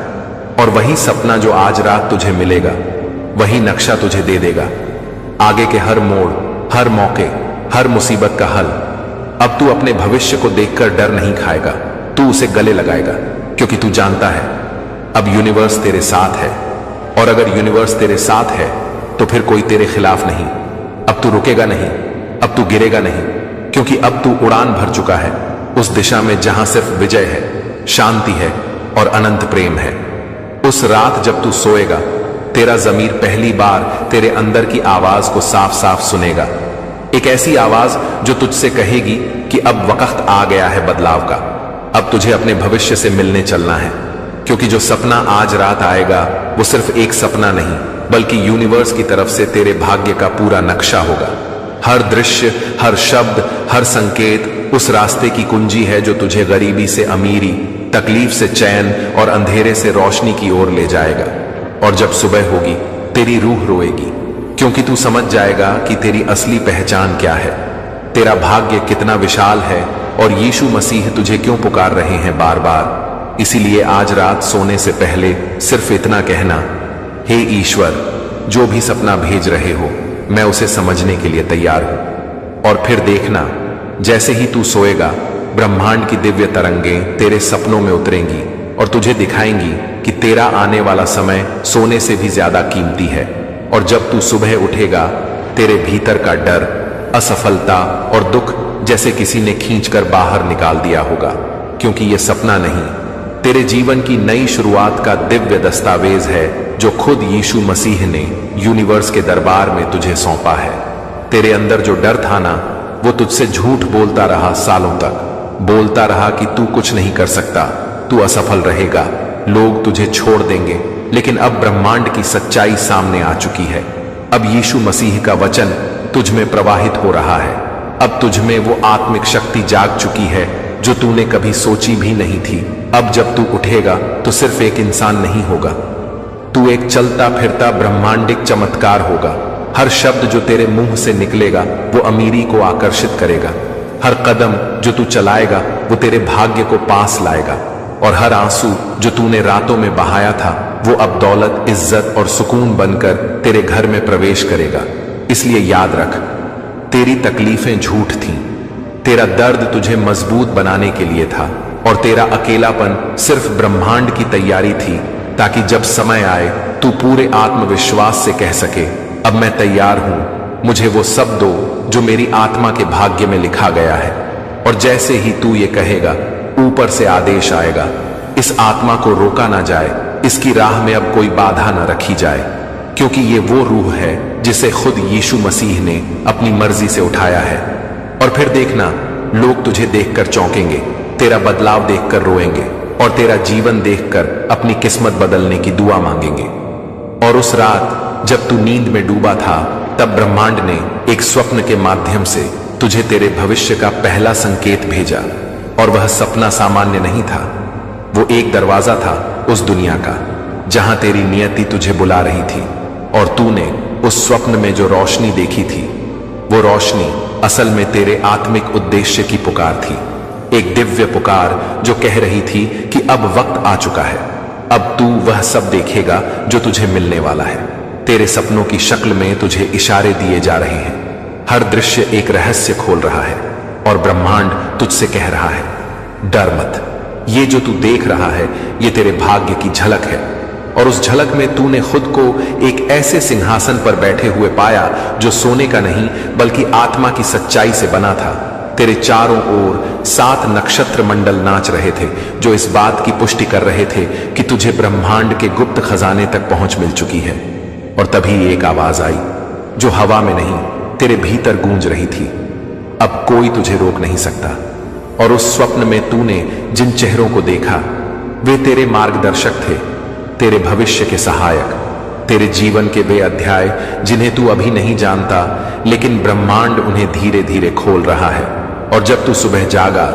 और वही सपना जो आज रात तुझे मिलेगा वही नक्शा तुझे दे देगा आगे के हर मोड़, हर मौके, हर मुसीबत का हल। अब तू अपने भविष्य को देखकर डर नहीं खाएगा, तू उसे गले लगाएगा, क्योंकि तू जानता है अब यूनिवर्स तेरे साथ है। और अगर यूनिवर्स तेरे साथ है तो फिर कोई तेरे खिलाफ नहीं। अब तू रुकेगा नहीं, अब तू गिरेगा नहीं, क्योंकि अब तू उड़ान भर चुका है उस दिशा में जहां सिर्फ विजय है, शांति है और अनंत प्रेम है। उस रात जब तू सोएगा, तेरा जमीर पहली बार तेरे अंदर की आवाज को साफ साफ सुनेगा। एक ऐसी आवाज जो तुझसे कहेगी कि अब वक्त आ गया है बदलाव का। अब तुझे अपने भविष्य से मिलने चलना है, क्योंकि जो सपना आज रात आएगा वो सिर्फ एक सपना नहीं, बल्कि यूनिवर्स की तरफ से तेरे भाग्य का पूरा नक्शा होगा। हर दृश्य, हर शब्द, हर संकेत उस रास्ते की कुंजी है जो तुझे गरीबी से अमीरी, तकलीफ से चैन और अंधेरे से रोशनी की ओर ले जाएगा। और जब सुबह होगी तेरी रूह रोएगी, क्योंकि तू समझ जाएगा कि तेरी असली पहचान क्या है, तेरा भाग्य कितना विशाल है और यीशु मसीह तुझे क्यों पुकार रहे हैं बार बार। इसीलिए आज रात सोने से पहले सिर्फ इतना कहना, हे ईश्वर, जो भी सपना भेज रहे हो मैं उसे समझने के लिए तैयार हूं। और फिर देखना, जैसे ही तू सोएगा, ब्रह्मांड की दिव्य तरंगें तेरे सपनों में उतरेंगी और तुझे दिखाएंगी कि तेरा आने वाला समय सोने से भी ज्यादा कीमती है। और जब तू सुबह उठेगा, तेरे भीतर का डर, असफलता और दुख जैसे किसी ने खींचकर बाहर निकाल दिया होगा, क्योंकि यह सपना नहीं, तेरे जीवन की नई शुरुआत का दिव्य दस्तावेज है जो खुद यीशु मसीह ने यूनिवर्स के दरबार में तुझे सौंपा है। तेरे अंदर जो डर था ना, वो तुझसे झूठ बोलता रहा सालों तक, बोलता रहा कि तू कुछ नहीं कर सकता, तू असफल रहेगा, लोग तुझे छोड़ देंगे। लेकिन अब ब्रह्मांड की सच्चाई सामने आ चुकी है। अब यीशु मसीह का वचन तुझ में प्रवाहित हो रहा है। अब तुझ में वो आत्मिक शक्ति जाग चुकी है जो तूने कभी सोची भी नहीं थी। अब जब तू उठेगा तो सिर्फ एक इंसान नहीं होगा, तू एक चलता फिरता ब्रह्मांडिक चमत्कार होगा। हर शब्द जो तेरे मुंह से निकलेगा वो अमीरी को आकर्षित करेगा। हर कदम जो तू चलाएगा वो तेरे भाग्य को पास लाएगा। और हर आंसू जो तूने रातों में बहाया था वो अब दौलत, इज्जत और सुकून बनकर तेरे घर में प्रवेश करेगा। इसलिए याद रख, तेरी तकलीफें झूठ थीं, तेरा दर्द तुझे मजबूत बनाने के लिए था और तेरा अकेलापन सिर्फ ब्रह्मांड की तैयारी थी, ताकि जब समय आए तू पूरे आत्मविश्वास से कह सके, अब मैं तैयार हूं, मुझे वो सब दो जो मेरी आत्मा के भाग्य में लिखा गया है। और जैसे ही तू ये कहेगा, ऊपर से आदेश आएगा, इस आत्मा को रोका ना जाए, इसकी राह में अब कोई बाधा ना रखी जाए, क्योंकि ये वो रूह है जिसे खुद यीशु मसीह ने अपनी मर्जी से उठाया है। और फिर देखना, लोग तुझे देखकर चौंकेंगे, तेरा बदलाव देखकर रोएंगे और तेरा जीवन देखकर अपनी किस्मत बदलने की दुआ मांगेंगे। और उस रात जब तू नींद में डूबा था, तब ब्रह्मांड ने एक स्वप्न के माध्यम से तुझे तेरे भविष्य का पहला संकेत भेजा। और वह सपना सामान्य नहीं था, वो एक दरवाजा था उस दुनिया का जहां तेरी नियति तुझे बुला रही थी। और तूने उस स्वप्न में जो रोशनी देखी थी, वो रोशनी असल में तेरे आत्मिक उद्देश्य की पुकार थी, एक दिव्य पुकार जो कह रही थी कि अब वक्त आ चुका है, अब तू वह सब देखेगा जो तुझे मिलने वाला है। तेरे सपनों की शक्ल में तुझे इशारे दिए जा रहे हैं, हर दृश्य एक रहस्य खोल रहा है और ब्रह्मांड तुझसे कह रहा है, डर मत, ये जो तू देख रहा है ये तेरे भाग्य की झलक है। और उस झलक में तूने खुद को एक ऐसे सिंहासन पर बैठे हुए पाया जो सोने का नहीं बल्कि आत्मा की सच्चाई से बना था। तेरे चारों ओर 7 नक्षत्र मंडल नाच रहे थे, जो इस बात की पुष्टि कर रहे थे कि तुझे ब्रह्मांड के गुप्त खजाने तक पहुंच मिल चुकी है। और तभी एक आवाज आई जो हवा में नहीं, तेरे भीतर गूंज रही थी, अब कोई तुझे रोक नहीं सकता। और उस स्वप्न में तूने जिन चेहरों को देखा, वे तेरे मार्गदर्शक थे, तेरे भविष्य के सहायक, तेरे जीवन के वे अध्याय जिन्हें तू अभी नहीं जानता, लेकिन ब्रह्मांड उन्हें धीरे धीरे खोल रहा है। और जब तू सुबह जागा,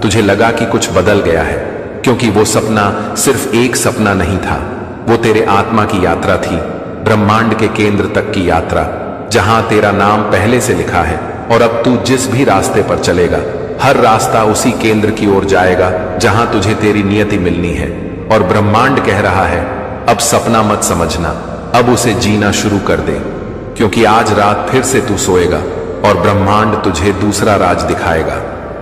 तुझे लगा कि कुछ बदल गया है, क्योंकि वो सपना सिर्फ एक सपना नहीं था, वो तेरे आत्मा की यात्रा थी, ब्रह्मांड के केंद्र तक की यात्रा, जहां तेरा नाम पहले से लिखा है। और अब तू जिस भी रास्ते पर चलेगा, हर रास्ता उसी केंद्र की ओर जाएगा जहां तुझे तेरी नियति मिलनी है। और ब्रह्मांड कह रहा है, अब सपना मत समझना, अब उसे जीना शुरू कर दे, क्योंकि आज रात फिर से तू सोएगा और ब्रह्मांड तुझे दूसरा राज दिखाएगा।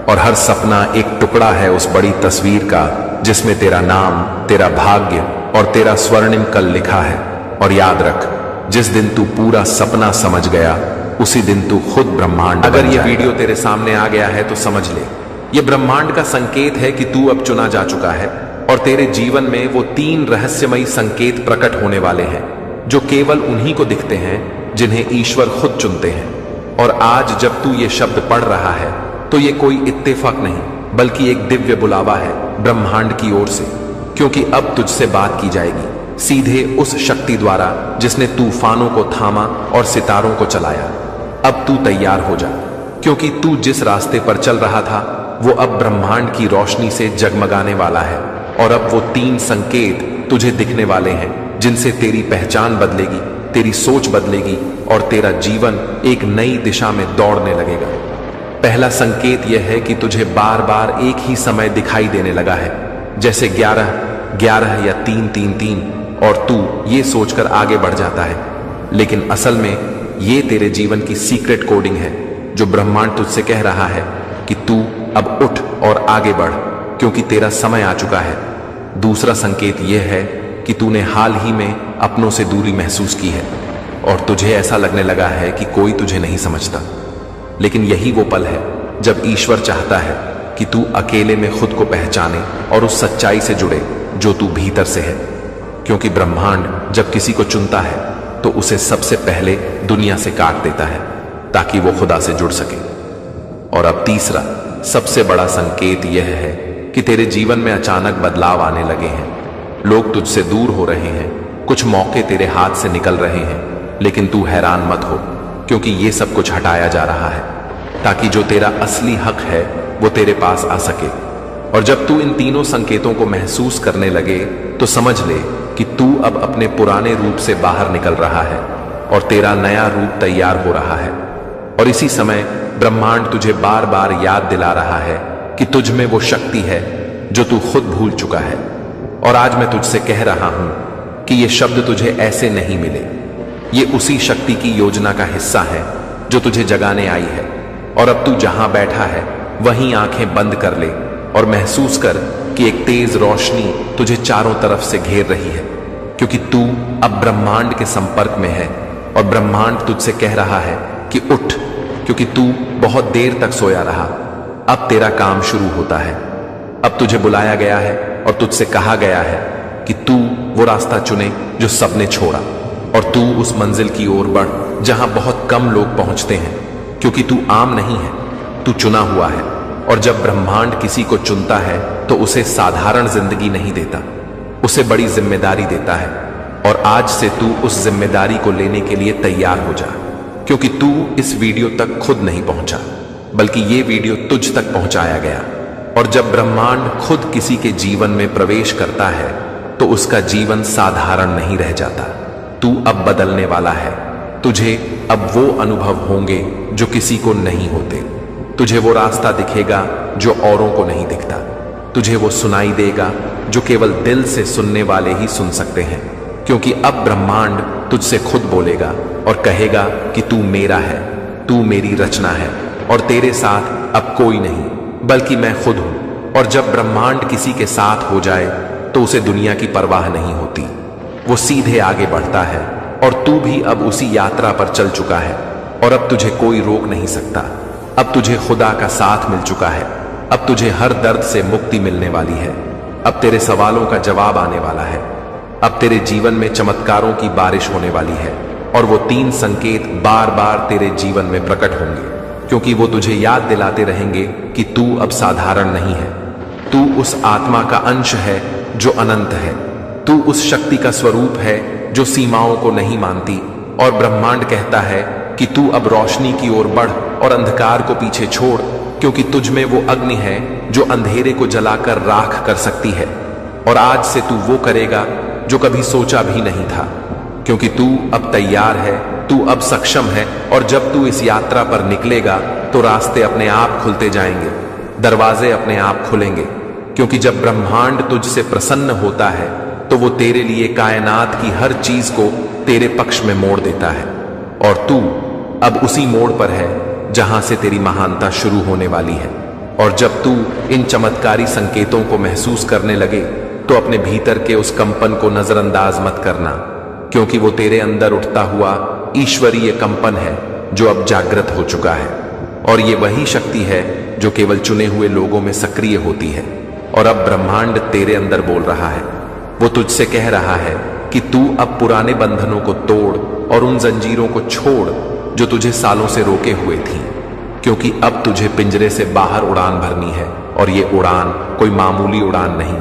और हर सपना एक टुकड़ा है उस बड़ी तस्वीर का जिसमें तेरा नाम, तेरा भाग्य और तेरा स्वर्णिम कल लिखा है। और याद रख, जिस दिन तू पूरा सपना समझ गया, उसी दिन तू खुद ब्रह्मांड। अगर ये वीडियो तेरे सामने आ गया है तो समझ ले, ये ब्रह्मांड का संकेत है कि तू अब चुना जा चुका है और तेरे जीवन में वो 3 रहस्यमयी संकेत प्रकट होने वाले हैं जो केवल उन्हीं को दिखते हैं जिन्हें ईश्वर खुद चुनते हैं। और आज जब तू ये शब्द पढ़ रहा है तो ये कोई इत्तेफाक नहीं बल्कि एक दिव्य बुलावा है ब्रह्मांड की ओर से, क्योंकि अब तुझसे बात की जाएगी सीधे उस शक्ति द्वारा जिसने तूफानों को थामा और सितारों को चलाया। अब तू तैयार हो जा, क्योंकि तू जिस रास्ते पर चल रहा था वो अब ब्रह्मांड की रोशनी से जगमगाने वाला है। और अब वो 3 संकेत तुझे दिखने वाले हैं जिनसे तेरी पहचान बदलेगी, तेरी सोच बदलेगी और तेरा जीवन एक नई दिशा में दौड़ने लगेगा। पहला संकेत यह है कि तुझे बार बार एक ही समय दिखाई देने लगा है, जैसे 11-11 या 3-3-3, और तू ये सोचकर आगे बढ़ जाता है, लेकिन असल में ये तेरे जीवन की सीक्रेट कोडिंग है जो ब्रह्मांड तुझसे कह रहा है कि तू अब उठ और आगे बढ़, क्योंकि तेरा समय आ चुका है। दूसरा संकेत यह है कि तूने हाल ही में अपनों से दूरी महसूस की है और तुझे ऐसा लगने लगा है कि कोई तुझे नहीं समझता, लेकिन यही वो पल है जब ईश्वर चाहता है कि तू अकेले में खुद को पहचाने और उस सच्चाई से जुड़े जो तू भीतर से है, क्योंकि ब्रह्मांड जब किसी को चुनता है तो उसे सबसे पहले दुनिया से काट देता है ताकि वो खुदा से जुड़ सके। और अब तीसरा सबसे बड़ा संकेत यह है कि तेरे जीवन में अचानक बदलाव आने लगे हैं, लोग तुझसे दूर हो रहे हैं, कुछ मौके तेरे हाथ से निकल रहे हैं, लेकिन तू हैरान मत हो, क्योंकि ये सब कुछ हटाया जा रहा है ताकि जो तेरा असली हक है वो तेरे पास आ सके। और जब तू इन तीनों संकेतों को महसूस करने लगे तो समझ ले कि तू अब अपने पुराने रूप से बाहर निकल रहा है और तेरा नया रूप तैयार हो रहा है। और इसी समय ब्रह्मांड तुझे बार बार याद दिला रहा है कि तुझ में वो शक्ति है जो तू खुद भूल चुका है। और आज मैं तुझसे कह रहा हूं कि ये शब्द तुझे ऐसे नहीं मिले। ये उसी शक्ति की योजना का हिस्सा है जो तुझे जगाने आई है। और अब तू जहां बैठा है वहीं आंखें बंद कर ले और महसूस कर कि एक तेज रोशनी तुझे चारों तरफ से घेर रही है, क्योंकि तू अब ब्रह्मांड के संपर्क में है और ब्रह्मांड तुझसे कह रहा है कि उठ, क्योंकि तू बहुत देर तक सोया रहा। अब तेरा काम शुरू होता है। अब तुझे बुलाया गया है और तुझसे कहा गया है कि तू वो रास्ता चुने जो सबने छोड़ा, और तू उस मंजिल की ओर बढ़ जहां बहुत कम लोग पहुंचते हैं, क्योंकि तू आम नहीं है, तू चुना हुआ है। और जब ब्रह्मांड किसी को चुनता है तो उसे साधारण जिंदगी नहीं देता, उसे बड़ी जिम्मेदारी देता है। और आज से तू उस जिम्मेदारी को लेने के लिए तैयार हो जा, क्योंकि तू इस वीडियो तक खुद नहीं पहुंचा, बल्कि ये वीडियो तुझ तक पहुंचाया गया। और जब ब्रह्मांड खुद किसी के जीवन में प्रवेश करता है तो उसका जीवन साधारण नहीं रह जाता। तू अब बदलने वाला है। तुझे अब वो अनुभव होंगे जो किसी को नहीं होते। तुझे वो रास्ता दिखेगा जो औरों को नहीं दिखता। तुझे वो सुनाई देगा जो केवल दिल से सुनने वाले ही सुन सकते हैं, क्योंकि अब ब्रह्मांड तुझसे खुद बोलेगा और कहेगा कि तू मेरा है, तू मेरी रचना है, और तेरे साथ अब कोई नहीं बल्कि मैं खुद हूं। और जब ब्रह्मांड किसी के साथ हो जाए तो उसे दुनिया की परवाह नहीं होती, वो सीधे आगे बढ़ता है। और तू भी अब उसी यात्रा पर चल चुका है और अब तुझे कोई रोक नहीं सकता। अब तुझे खुदा का साथ मिल चुका है। अब तुझे हर दर्द से मुक्ति मिलने वाली है। अब तेरे सवालों का जवाब आने वाला है। अब तेरे जीवन में चमत्कारों की बारिश होने वाली है, और वो 3 संकेत बार बार तेरे जीवन में प्रकट होंगे, क्योंकि वो तुझे याद दिलाते रहेंगे कि तू अब साधारण नहीं है। तू उस आत्मा का अंश है जो अनंत है। तू उस शक्ति का स्वरूप है जो सीमाओं को नहीं मानती। और ब्रह्मांड कहता है कि तू अब रोशनी की ओर बढ़ और अंधकार को पीछे छोड़, क्योंकि तुझ में वो अग्नि है जो अंधेरे को जलाकर राख कर सकती है। और आज से तू वो करेगा जो कभी सोचा भी नहीं था, क्योंकि तू अब तैयार है, तू अब सक्षम है। और जब तू इस यात्रा पर निकलेगा तो रास्ते अपने आप खुलते जाएंगे, दरवाजे अपने आप खुलेंगे, क्योंकि जब ब्रह्मांड तुझसे प्रसन्न होता है तो वो तेरे लिए कायनात की हर चीज को तेरे पक्ष में मोड़ देता है। और तू अब उसी मोड़ पर है जहां से तेरी महानता शुरू होने वाली है। और जब तू इन चमत्कारी संकेतों को महसूस करने लगे तो अपने भीतर के उस कंपन को नजरअंदाज मत करना, क्योंकि वो तेरे अंदर उठता हुआ ईश्वरीय कंपन है जो अब जागृत हो चुका है। और ये वही शक्ति है जो केवल चुने हुए लोगों में सक्रिय होती है। और अब ब्रह्मांड तेरे अंदर बोल रहा है, वो तुझसे कह रहा है कि तू अब पुराने बंधनों को तोड़ और उन जंजीरों को छोड़ जो तुझे सालों से रोके हुए थी, क्योंकि अब तुझे पिंजरे से बाहर उड़ान भरनी है। और ये उड़ान कोई मामूली उड़ान नहीं,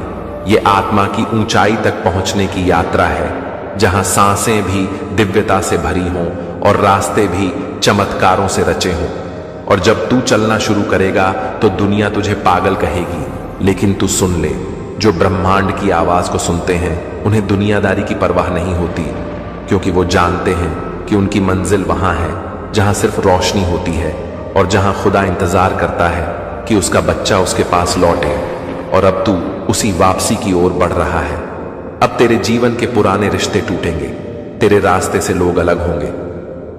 ये आत्मा की ऊंचाई तक पहुंचने की यात्रा है, जहां सांसें भी दिव्यता से भरी हों और रास्ते भी चमत्कारों से रचे हों। और जब तू चलना शुरू करेगा तो दुनिया तुझे पागल कहेगी, लेकिन तू सुन ले, जो ब्रह्मांड की आवाज को सुनते हैं उन्हें दुनियादारी की परवाह नहीं होती, क्योंकि वो जानते हैं कि उनकी मंजिल वहां है जहां सिर्फ रोशनी होती है और जहां खुदा इंतजार करता है कि उसका बच्चा उसके पास लौटे। और अब तू उसी वापसी की ओर बढ़ रहा है। अब तेरे जीवन के पुराने रिश्ते टूटेंगे, तेरे रास्ते से लोग अलग होंगे,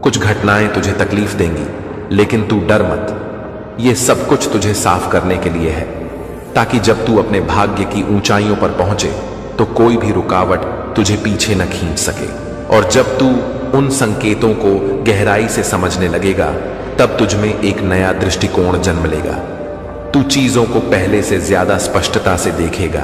कुछ घटनाएं तुझे तकलीफ देंगी, लेकिन तू डर मत। ये सब कुछ तुझे साफ करने के लिए है, ताकि जब तू अपने भाग्य की ऊंचाइयों पर पहुंचे तो कोई भी रुकावट तुझे पीछे न खींच सके। और जब तू उन संकेतों को गहराई से समझने लगेगा तब तुझ में एक नया दृष्टिकोण जन्म लेगा। तू चीजों को पहले से ज्यादा स्पष्टता से देखेगा।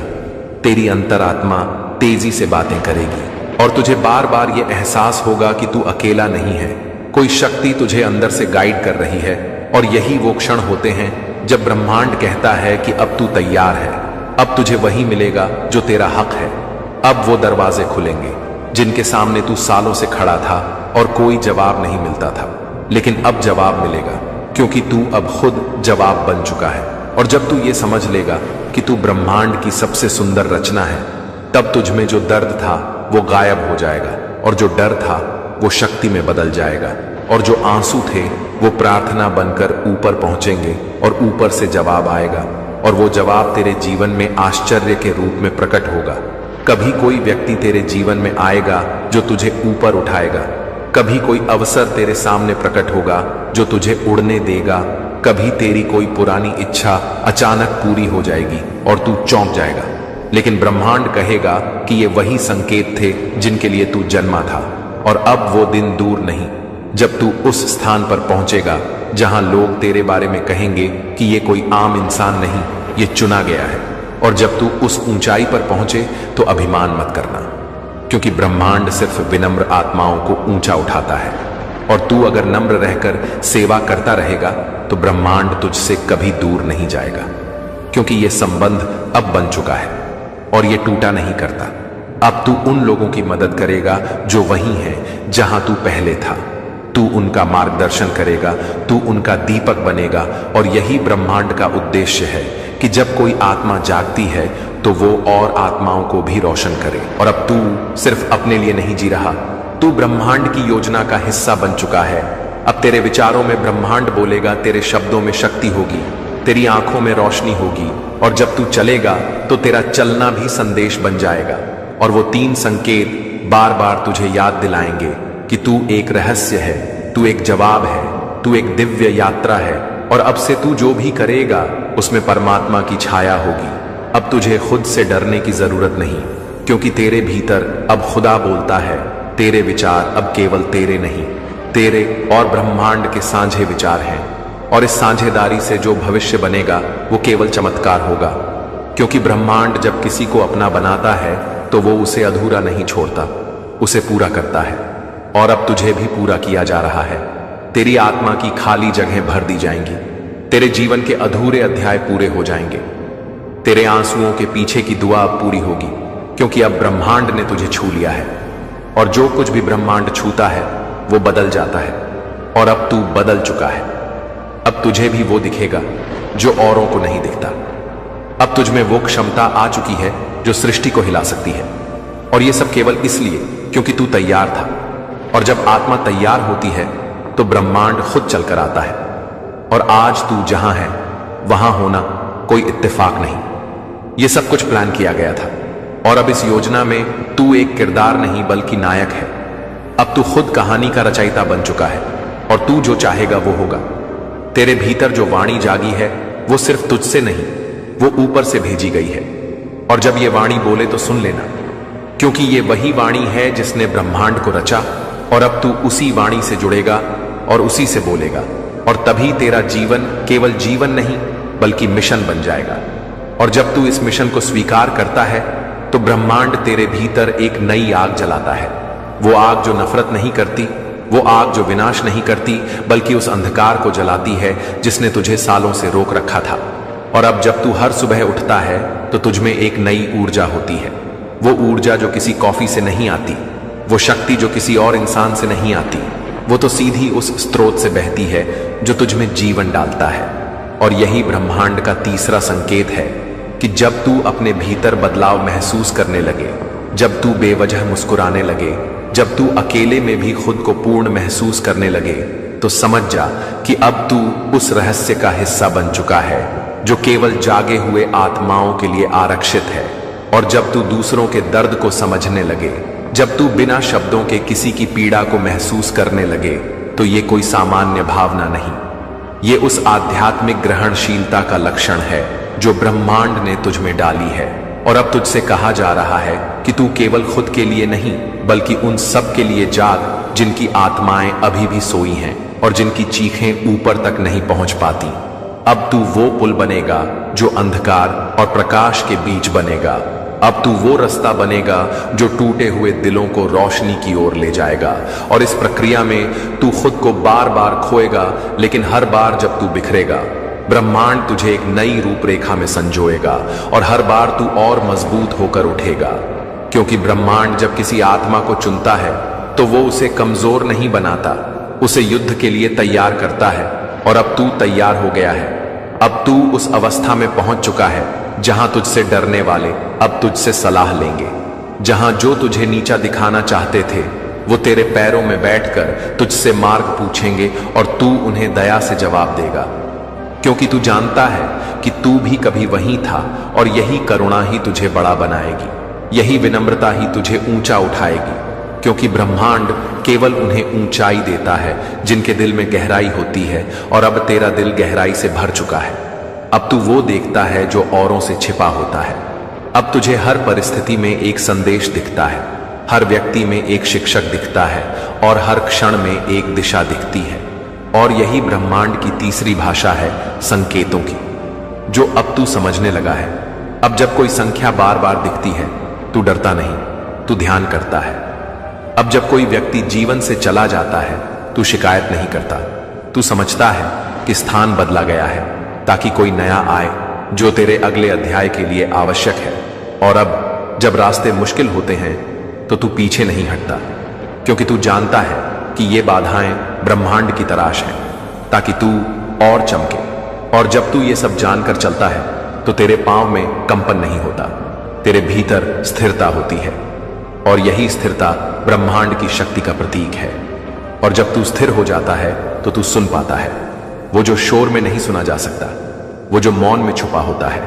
तेरी अंतरात्मा तेजी से बातें करेगी और तुझे बार बार यह एहसास होगा कि तू अकेला नहीं है, कोई शक्ति तुझे अंदर से गाइड कर रही है। और यही वो क्षण होते हैं जब ब्रह्मांड कहता है कि अब तू तैयार है, अब तुझे वही मिलेगा जो तेरा हक है। अब वो दरवाजे खुलेंगे जिनके सामने तू सालों से खड़ा था और कोई जवाब नहीं मिलता था, लेकिन अब जवाब मिलेगा, क्योंकि तू अब खुद जवाब बन चुका है। और जब तू ये समझ लेगा कि तू ब्रह्मांड की सबसे सुंदर रचना है, तब तुझ में जो दर्द था वो गायब हो जाएगा, और जो डर था वो शक्ति में बदल जाएगा, और जो आंसू थे वो प्रार्थना बनकर ऊपर पहुंचेंगे और ऊपर से जवाब आएगा। और वो जवाब तेरे जीवन में आश्चर्य के रूप में प्रकट होगा। कभी कोई व्यक्ति तेरे जीवन में आएगा जो तुझे ऊपर उठाएगा, कभी कोई अवसर तेरे सामने प्रकट होगा जो तुझे उड़ने देगा, कभी तेरी कोई पुरानी इच्छा अचानक पूरी हो जाएगी और तू चौंक जाएगा। लेकिन ब्रह्मांड कहेगा कि ये वही संकेत थे जिनके लिए तू जन्मा था, और अब वो दिन दूर नहीं जब तू उस स्थान पर पहुंचेगा जहां लोग तेरे बारे में कहेंगे कि ये कोई आम इंसान नहीं, ये चुना गया है। और जब तू उस ऊंचाई पर पहुंचे तो अभिमान मत करना, क्योंकि ब्रह्मांड सिर्फ विनम्र आत्माओं को ऊंचा उठाता है। और तू अगर नम्र रहकर सेवा करता रहेगा तो ब्रह्मांड तुझसे कभी दूर नहीं जाएगा, क्योंकि ये संबंध अब बन चुका है और ये टूटा नहीं करता। अब तू उन लोगों की मदद करेगा जो वही हैं जहां तू पहले था। तू उनका मार्गदर्शन करेगा, तू उनका दीपक बनेगा, और यही ब्रह्मांड का उद्देश्य है कि जब कोई आत्मा जागती है तो वो और आत्माओं को भी रोशन करे। और अब तू सिर्फ अपने लिए नहीं जी रहा, तू ब्रह्मांड की योजना का हिस्सा बन चुका है। अब तेरे विचारों में ब्रह्मांड बोलेगा, तेरे शब्दों में शक्ति होगी, तेरी आंखों में रोशनी होगी, और जब तू चलेगा तो तेरा चलना भी संदेश बन जाएगा। और वो 3 संकेत बार बार तुझे याद दिलाएंगे कि तू एक रहस्य है, तू एक जवाब है, तू एक दिव्य यात्रा है, और अब से तू जो भी करेगा उसमें परमात्मा की छाया होगी। अब तुझे खुद से डरने की जरूरत नहीं, क्योंकि तेरे भीतर अब खुदा बोलता है। तेरे विचार अब केवल तेरे नहीं, तेरे और ब्रह्मांड के साझे विचार हैं, और इस साझेदारी से जो भविष्य बनेगा वो केवल चमत्कार होगा, क्योंकि ब्रह्मांड जब किसी को अपना बनाता है तो वो उसे अधूरा नहीं छोड़ता, उसे पूरा करता है। और अब तुझे भी पूरा किया जा रहा है। तेरी आत्मा की खाली जगह भर दी जाएंगी, तेरे जीवन के अधूरे अध्याय पूरे हो जाएंगे, तेरे आंसुओं के पीछे की दुआ अब पूरी होगी, क्योंकि अब ब्रह्मांड ने तुझे छू लिया है। और जो कुछ भी ब्रह्मांड छूता है वो बदल जाता है, और अब तू बदल चुका है। अब तुझे भी वो दिखेगा जो औरों को नहीं दिखता। अब तुझ में वो क्षमता आ चुकी है जो सृष्टि को हिला सकती है, और ये सब केवल इसलिए क्योंकि तू तैयार था। और जब आत्मा तैयार होती है तो ब्रह्मांड खुद चलकर आता है। और आज तू जहां है वहां होना कोई इत्तेफाक नहीं, ये सब कुछ प्लान किया गया था। और अब इस योजना में तू एक किरदार नहीं बल्कि नायक है। अब तू खुद कहानी का रचयिता बन चुका है, और तू जो चाहेगा वो होगा। तेरे भीतर जो वाणी जागी है वो सिर्फ तुझसे नहीं, वो ऊपर से भेजी गई है। और जब ये वाणी बोले तो सुन लेना, क्योंकि ये वही वाणी है जिसने ब्रह्मांड को रचा। और अब तू उसी वाणी से जुड़ेगा और उसी से बोलेगा, और तभी तेरा जीवन केवल जीवन नहीं बल्कि मिशन बन जाएगा। और जब तू इस मिशन को स्वीकार करता है तो ब्रह्मांड तेरे भीतर एक नई आग जलाता है। वो आग जो नफरत नहीं करती, वो आग जो विनाश नहीं करती, बल्कि उस अंधकार को जलाती है जिसने तुझे सालों से रोक रखा था। और अब जब तू हर सुबह उठता है तो तुझमें एक नई ऊर्जा होती है। वो ऊर्जा जो किसी कॉफी से नहीं आती, वो शक्ति जो किसी और इंसान से नहीं आती, वो तो सीधी उस स्रोत से बहती है जो तुझमें जीवन डालता है। और यही ब्रह्मांड का तीसरा संकेत है कि जब तू अपने भीतर बदलाव महसूस करने लगे, जब तू बेवजह मुस्कुराने लगे, जब तू अकेले में भी खुद को पूर्ण महसूस करने लगे, तो समझ जा कि अब तू उस रहस्य का हिस्सा बन चुका है जो केवल जागे हुए आत्माओं के लिए आरक्षित है। और जब तू दूसरों के दर्द को समझने लगे, जब तू बिना शब्दों के किसी की पीड़ा को महसूस करने लगे, तो ये कोई सामान्य भावना नहीं, ये उस आध्यात्मिक ग्रहणशीलता का लक्षण है जो ब्रह्मांड ने तुझ में डाली है। और अब तुझसे कहा जा रहा है कि तू केवल खुद के लिए नहीं बल्कि उन सब के लिए जाग जिनकी आत्माएं अभी भी सोई हैं और जिनकी चीखें ऊपर तक नहीं पहुंच पाती। अब तू वो पुल बनेगा जो अंधकार और प्रकाश के बीच बनेगा। अब तू वो रास्ता बनेगा जो टूटे हुए दिलों को रोशनी की ओर ले जाएगा। और इस प्रक्रिया में तू खुद को बार बार खोएगा, लेकिन हर बार जब तू बिखरेगा, ब्रह्मांड तुझे एक नई रूपरेखा में संजोएगा और हर बार तू और मजबूत होकर उठेगा। क्योंकि ब्रह्मांड जब किसी आत्मा को चुनता है तो वो उसे कमजोर नहीं बनाता, उसे युद्ध के लिए तैयार करता है। और अब तू तैयार हो गया है। अब तू उस अवस्था में पहुंच चुका है जहां तुझसे डरने वाले अब तुझसे सलाह लेंगे, जहां जो तुझे नीचा दिखाना चाहते थे वो तेरे पैरों में बैठकर तुझसे मार्ग पूछेंगे और तू उन्हें दया से जवाब देगा। क्योंकि तू जानता है कि तू भी कभी वहीं था और यही करुणा ही तुझे बड़ा बनाएगी, यही विनम्रता ही तुझे ऊंचा उठाएगी, क्योंकि ब्रह्मांड केवल उन्हें ऊंचाई देता है जिनके दिल में गहराई होती है, और अब तेरा दिल गहराई से भर चुका है। अब तू वो देखता है जो औरों से छिपा होता है। अब तुझे हर परिस्थिति में एक संदेश दिखता है, हर व्यक्ति में एक शिक्षक दिखता है और हर क्षण में एक दिशा दिखती है। और यही ब्रह्मांड की तीसरी भाषा है, संकेतों की, जो अब तू समझने लगा है। अब जब कोई संख्या बार बार दिखती है, तू डरता नहीं, तू ध्यान करता है। अब जब कोई व्यक्ति जीवन से चला जाता है, तू शिकायत नहीं करता, तू समझता है कि स्थान बदला गया है ताकि कोई नया आए जो तेरे अगले अध्याय के लिए आवश्यक है। और अब जब रास्ते मुश्किल होते हैं तो तू पीछे नहीं हटता, क्योंकि तू जानता है कि ये बाधाएं ब्रह्मांड की तराश है ताकि तू और चमके। और जब तू ये सब जानकर चलता है तो तेरे पांव में कंपन नहीं होता, तेरे भीतर स्थिरता होती है, और यही स्थिरता ब्रह्मांड की शक्ति का प्रतीक है। और जब तू स्थिर हो जाता है तो तू सुन पाता है, वो जो शोर में नहीं सुना जा सकता, वो जो मौन में छुपा होता है।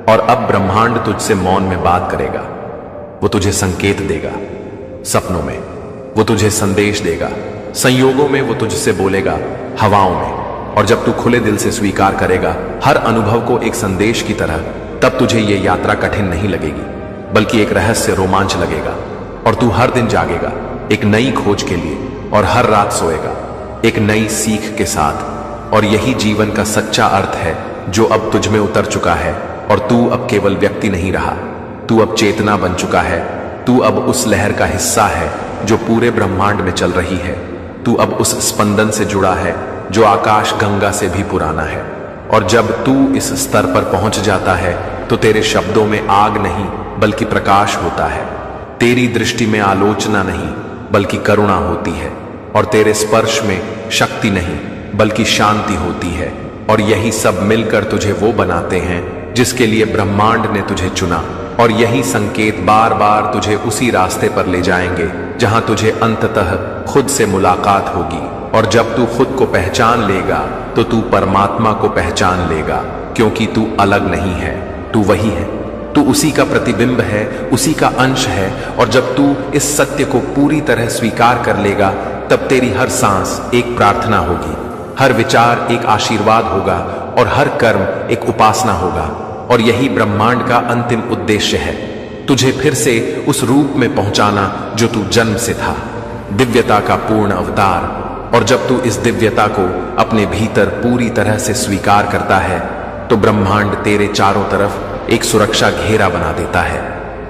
और अब ब्रह्मांड तुझसे मौन में बात करेगा, वो तुझे संकेत देगा, सपनों में वो तुझे संदेश देगा, संयोगों में वो तुझसे बोलेगा, हवाओं में। और जब तू खुले दिल से स्वीकार करेगा हर अनुभव को एक संदेश की तरह, तब तुझे ये यात्रा कठिन नहीं लगेगी, बल्कि एक रहस्य रोमांच लगेगा। और तू हर दिन जागेगा एक नई खोज के लिए, और हर रात सोएगा एक नई सीख के साथ। और यही जीवन का सच्चा अर्थ है जो अब तुझ में उतर चुका है। और तू अब केवल व्यक्ति नहीं रहा, तू अब चेतना बन चुका है। तू अब उस लहर का हिस्सा है जो पूरे ब्रह्मांड में चल रही है। तू अब उस स्पंदन से जुड़ा है जो आकाश गंगा से भी पुराना है। और जब तू इस स्तर पर पहुंच जाता है तो तेरे शब्दों में आग नहीं बल्कि प्रकाश होता है, तेरी दृष्टि में आलोचना नहीं बल्कि करुणा होती है, और तेरे स्पर्श में शक्ति नहीं बल्कि शांति होती है। और यही सब मिलकर तुझे वो बनाते हैं जिसके लिए ब्रह्मांड ने तुझे चुना। और यही संकेत बार बार तुझे उसी रास्ते पर ले जाएंगे जहां तुझे अंततः खुद से मुलाकात होगी। और जब तू खुद को पहचान लेगा तो तू परमात्मा को पहचान लेगा, क्योंकि तू अलग नहीं है, तू वही है, तू उसी का प्रतिबिंब है, उसी का अंश है। और जब तू इस सत्य को पूरी तरह स्वीकार कर लेगा, तब तेरी हर सांस एक प्रार्थना होगी, हर विचार एक आशीर्वाद होगा, और हर कर्म एक उपासना होगा। और यही ब्रह्मांड का अंतिम उद्देश्य है, तुझे फिर से उस रूप में पहुंचाना जो तू जन्म से था, दिव्यता का पूर्ण अवतार। और जब तू इस दिव्यता को अपने भीतर पूरी तरह से स्वीकार करता है तो ब्रह्मांड तेरे चारों तरफ एक सुरक्षा घेरा बना देता है,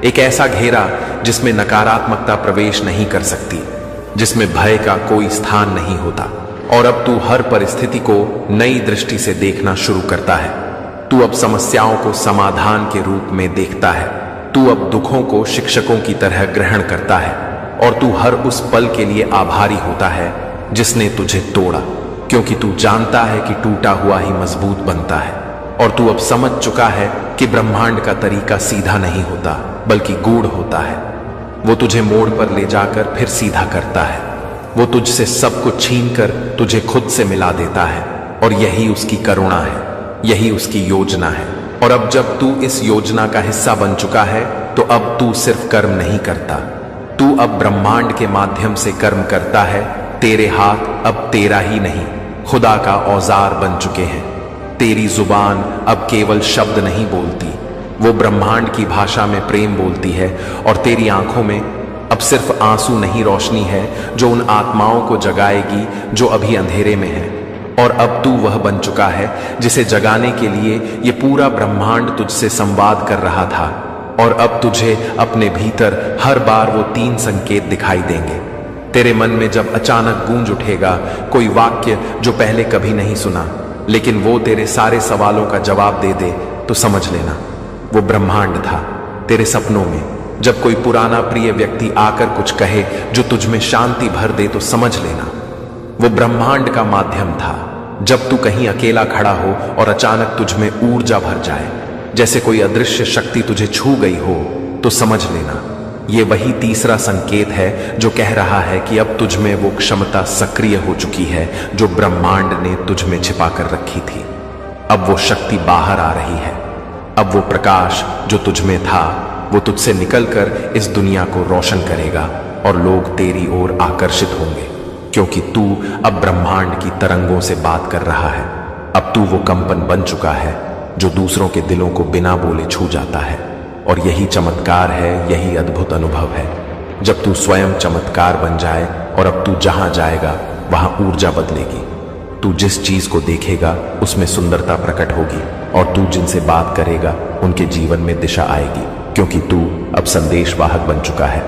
एक ऐसा घेरा जिसमें नकारात्मकता प्रवेश नहीं कर सकती, जिसमें भय का कोई स्थान नहीं होता। और अब तू हर परिस्थिति को नई दृष्टि से देखना शुरू करता है। तू अब समस्याओं को समाधान के रूप में देखता है, तू अब दुखों को शिक्षकों की तरह ग्रहण करता है, और तू हर उस पल के लिए आभारी होता है जिसने तुझे तोड़ा, क्योंकि तू जानता है कि टूटा हुआ ही मजबूत बनता है। और तू अब समझ चुका है कि ब्रह्मांड का तरीका सीधा नहीं होता बल्कि गूढ़ होता है। वो तुझे मोड़ पर ले जाकर फिर सीधा करता है, वो तुझसे सब कुछ छीनकर तुझे खुद से मिला देता है। और यही उसकी करुणा है, यही उसकी योजना है। और अब जब तू इस योजना का हिस्सा बन चुका है तो अब तू सिर्फ कर्म नहीं करता, तू अब ब्रह्मांड के माध्यम से कर्म करता है। तेरे हाथ अब तेरा ही नहीं, खुदा का औजार बन चुके हैं। तेरी जुबान अब केवल शब्द नहीं बोलती, वो ब्रह्मांड की भाषा में प्रेम बोलती है। और तेरी आंखों में अब सिर्फ आंसू नहीं, रोशनी है जो उन आत्माओं को जगाएगी जो अभी अंधेरे में है। और अब तू वह बन चुका है जिसे जगाने के लिए ये पूरा ब्रह्मांड तुझसे संवाद कर रहा था। और अब तुझे अपने भीतर हर बार वो 3 संकेत दिखाई देंगे। तेरे मन में जब अचानक गूंज उठेगा कोई वाक्य जो पहले कभी नहीं सुना, लेकिन वो तेरे सारे सवालों का जवाब दे दे, तो समझ लेना वो ब्रह्मांड था। तेरे सपनों में जब कोई पुराना प्रिय व्यक्ति आकर कुछ कहे जो तुझ में शांति भर दे, तो समझ लेना वो ब्रह्मांड का माध्यम था। जब तू कहीं अकेला खड़ा हो और अचानक तुझ में ऊर्जा भर जाए, जैसे कोई अदृश्य शक्ति तुझे छू गई हो, तो समझ लेना ये वही तीसरा संकेत है जो कह रहा है कि अब तुझ में वो क्षमता सक्रिय हो चुकी है जो ब्रह्मांड ने तुझ में छिपा कर रखी थी। अब वो शक्ति बाहर आ रही है। अब वो प्रकाश जो तुझ में था वो तुझसे निकलकर इस दुनिया को रोशन करेगा और लोग तेरी ओर आकर्षित होंगे, क्योंकि तू अब ब्रह्मांड की तरंगों से बात कर रहा है। अब तू वो कंपन बन चुका है जो दूसरों के दिलों को बिना बोले छू जाता है। और यही चमत्कार है, यही अद्भुत अनुभव है, जब तू स्वयं चमत्कार बन जाए और अब तू जहां जाएगा वहां ऊर्जा बदलेगी। तू जिस चीज को देखेगा उसमें सुंदरता प्रकट होगी और तू जिनसे बात करेगा उनके जीवन में दिशा आएगी, क्योंकि तू अब संदेशवाहक बन चुका है।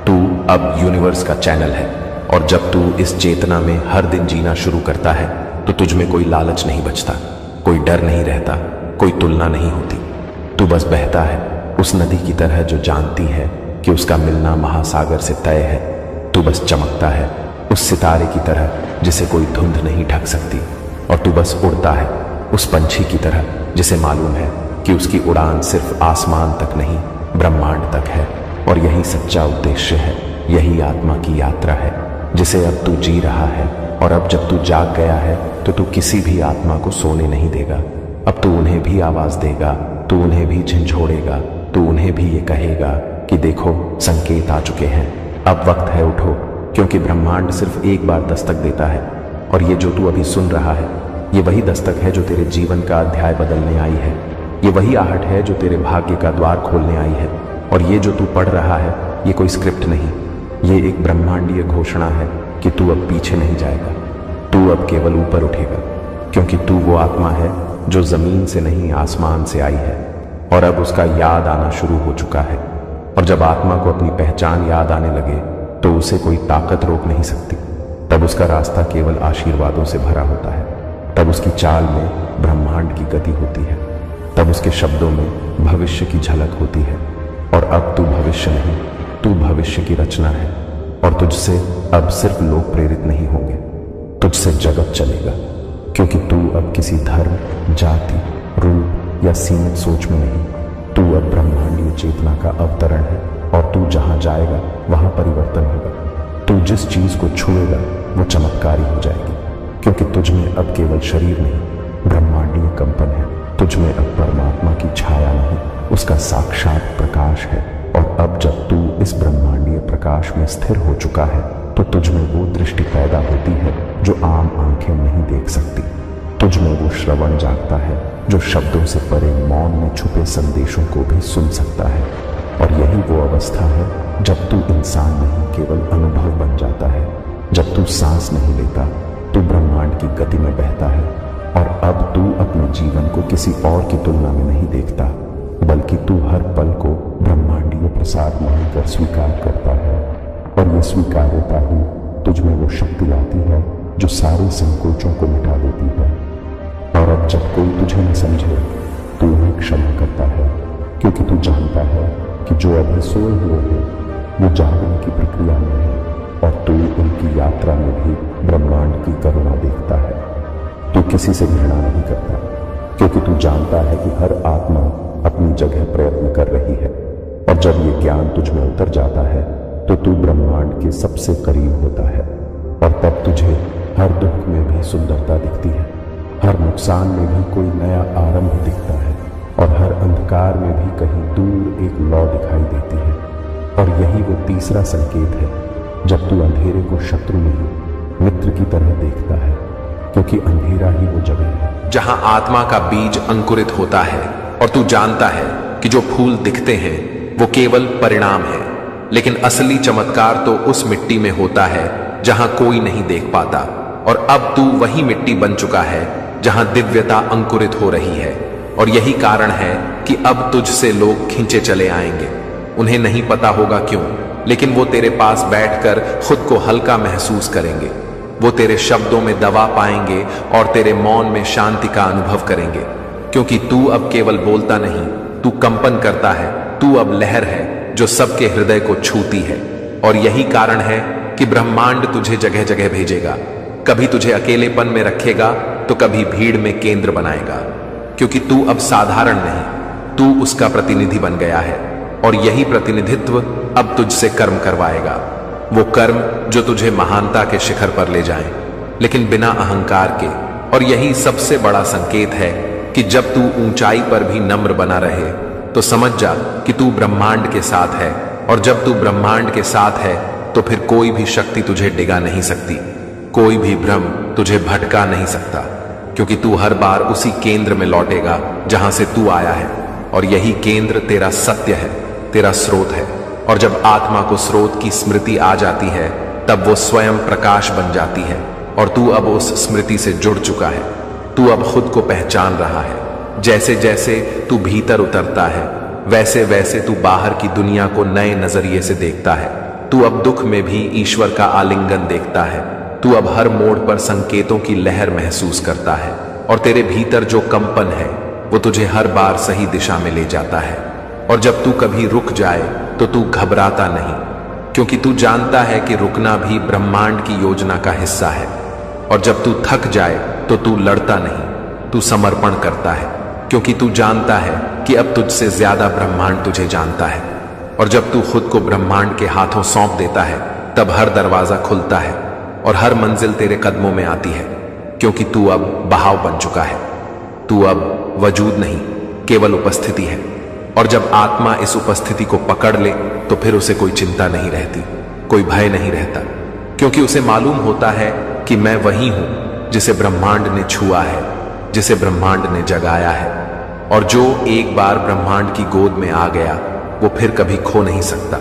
तू अब यूनिवर्स का चैनल है। और जब तू इस चेतना में हर दिन जीना शुरू करता है तो तुझ में कोई लालच नहीं बचता, कोई डर नहीं रहता, कोई तुलना नहीं होती। तू बस बहता है उस नदी की तरह जो जानती है कि उसका मिलना महासागर से तय है। तू बस चमकता है उस सितारे की तरह जिसे कोई धुंध नहीं ढक सकती। और तू बस उड़ता है उस पंछी की तरह जिसे मालूम है कि उसकी उड़ान सिर्फ आसमान तक नहीं, ब्रह्मांड तक है। और यही सच्चा उद्देश्य है, यही आत्मा की यात्रा है जिसे अब तू जी रहा है। और अब जब तू जाग गया है तो तू किसी भी आत्मा को सोने नहीं देगा। अब तू उन्हें भी आवाज देगा, तू उन्हें भी झंझोड़ेगा, तू उन्हें भी ये कहेगा कि देखो संकेत आ चुके हैं, अब वक्त है उठो, क्योंकि ब्रह्मांड सिर्फ एक बार दस्तक देता है। और ये जो तू अभी सुन रहा है ये वही दस्तक है जो तेरे जीवन का अध्याय बदलने आई है। ये वही आहट है जो तेरे भाग्य का द्वार खोलने आई है। और ये जो तू पढ़ रहा है ये कोई स्क्रिप्ट नहीं, ये एक ब्रह्मांडीय घोषणा है कि तू अब पीछे नहीं जाएगा, तू अब केवल ऊपर उठेगा, क्योंकि तू वो आत्मा है जो जमीन से नहीं आसमान से आई है। और अब उसका याद आना शुरू हो चुका है। और जब आत्मा को अपनी पहचान याद आने लगे तो उसे कोई ताकत रोक नहीं सकती। तब उसका रास्ता केवल आशीर्वादों से भरा होता है। तब उसकी चाल में ब्रह्मांड की गति होती है। तब उसके शब्दों में भविष्य की झलक होती है। और अब तू भविष्य नहीं, तू भविष्य की रचना है। और तुझसे अब सिर्फ लोग प्रेरित नहीं होंगे, तुझसे जगत चलेगा, क्योंकि तू अब किसी धर्म, जाति, रूप या सीमित सोच में नहीं, तू अब ब्रह्मांडीय चेतना का अवतरण है। और तू जहां जाएगा वहां परिवर्तन होगा। तू जिस चीज को छुएगा वो चमत्कारी हो जाएगी, क्योंकि तुझ में अब केवल शरीर नहीं, ब्रह्मांडीय कंपन है। तुझ में अब परमात्मा की छाया नहीं, उसका साक्षात प्रकाश है। और अब जब तू इस ब्रह्मांडीय प्रकाश में स्थिर हो चुका है तो तुझ में वो दृष्टि पैदा होती है जो आम आंखें नहीं देख सकती। तुझ में वो श्रवण जागता है जो शब्दों से परे मौन में छुपे संदेशों को भी सुन सकता है। और यही वो अवस्था है जब तू इंसान नहीं केवल अनुभव बन जाता है। जब तू सांस नहीं लेता तू ब्रह्मांड की गति में बहता है। और अब तू अपने जीवन को किसी और की तुलना में नहीं देखता, बल्कि तू हर पल को ब्रह्मांडीय प्रसाद मानकर स्वीकार करता है। और यह स्वीकार्यता ही तुझ में वो शक्ति लाती है जो सारे संकोचों को मिटा देती है। और अब जब कोई तुझे न समझे तो उन्हें क्षमा करता है, क्योंकि तू जानता है कि जो अभी सोए हुए हैं वो जागने की प्रक्रिया में है। और तू उनकी यात्रा में भी ब्रह्मांड की करुणा देखता है। तू किसी से घृणा नहीं करता, क्योंकि तू जानता है कि हर आत्मा अपनी जगह प्रयत्न कर रही है। और जब ये ज्ञान तुझ में उतर जाता है तो तू ब्रह्मांड के सबसे करीब होता है। और तब तुझे हर दुख में भी सुंदरता दिखती है, हर नुकसान में भी कोई नया आरंभ दिखता है, और हर अंधकार में भी कहीं दूर एक लौ दिखाई देती है। और यही वो तीसरा संकेत है जब तू अंधेरे को शत्रु नहीं मित्र की तरह देखता है, क्योंकि अंधेरा ही वो जगह है जहां आत्मा का बीज अंकुरित होता है। और तू जानता है कि जो फूल दिखते हैं वो केवल परिणाम है, लेकिन असली चमत्कार तो उस मिट्टी में होता है जहां कोई नहीं देख पाता। और अब तू वही मिट्टी बन चुका है जहां दिव्यता अंकुरित हो रही है। और यही कारण है कि अब तुझसे लोग खींचे चले आएंगे। उन्हें नहीं पता होगा क्यों, लेकिन वो तेरे पास बैठकर खुद को हल्का महसूस करेंगे। वो तेरे शब्दों में दवा पाएंगे और तेरे मौन में शांति का अनुभव करेंगे, क्योंकि तू अब केवल बोलता नहीं, तू कंपन करता है। तू अब लहर है जो सबके हृदय को छूती है। और यही कारण है कि ब्रह्मांड तुझे जगह जगह भेजेगा। कभी तुझे अकेलेपन में रखेगा तो कभी भीड़ में केंद्र बनाएगा, क्योंकि तू अब साधारण नहीं, तू उसका प्रतिनिधि बन गया है। और यही प्रतिनिधित्व अब तुझसे कर्म करवाएगा, वो कर्म जो तुझे महानता के शिखर पर ले जाएं, लेकिन बिना अहंकार के। और यही सबसे बड़ा संकेत है कि जब तू ऊंचाई पर भी नम्र बना रहे तो समझ जा कि तू ब्रह्मांड के साथ है, और जब तू ब्रह्मांड के साथ है तो फिर कोई भी शक्ति तुझे डिगा नहीं सकती, कोई भी भ्रम तुझे भटका नहीं सकता, क्योंकि तू हर बार उसी केंद्र में लौटेगा जहां से तू आया है, और यही केंद्र तेरा सत्य है, तेरा स्रोत है। और जब आत्मा को स्रोत की स्मृति आ जाती है तब वो स्वयं प्रकाश बन जाती है, और तू अब उस स्मृति से जुड़ चुका है। तू अब खुद को पहचान रहा है। जैसे जैसे तू भीतर उतरता है वैसे वैसे तू बाहर की दुनिया को नए नजरिए से देखता है। तू अब दुख में भी ईश्वर का आलिंगन देखता है। तू अब हर मोड़ पर संकेतों की लहर महसूस करता है, और तेरे भीतर जो कंपन है वो तुझे हर बार सही दिशा में ले जाता है। और जब तू कभी रुक जाए तो तू घबराता नहीं, क्योंकि तू जानता है कि रुकना भी ब्रह्मांड की योजना का हिस्सा है। और जब तू थक जाए तो तू लड़ता नहीं, तू समर्पण करता है, क्योंकि तू जानता है कि अब तुझसे ज्यादा ब्रह्मांड तुझे जानता है। और जब तू खुद को ब्रह्मांड के हाथों सौंप देता है तब हर दरवाजा खुलता है और हर मंजिल तेरे कदमों में आती है, क्योंकि तू अब बहाव बन चुका है। तू अब वजूद नहीं, केवल उपस्थिति है। और जब आत्मा इस उपस्थिति को पकड़ ले तो फिर उसे कोई चिंता नहीं रहती, कोई भय नहीं रहता, क्योंकि उसे मालूम होता है कि मैं वही हूं जिसे ब्रह्मांड ने छुआ है, जिसे ब्रह्मांड ने जगाया है। और जो एक बार ब्रह्मांड की गोद में आ गया वो फिर कभी खो नहीं सकता।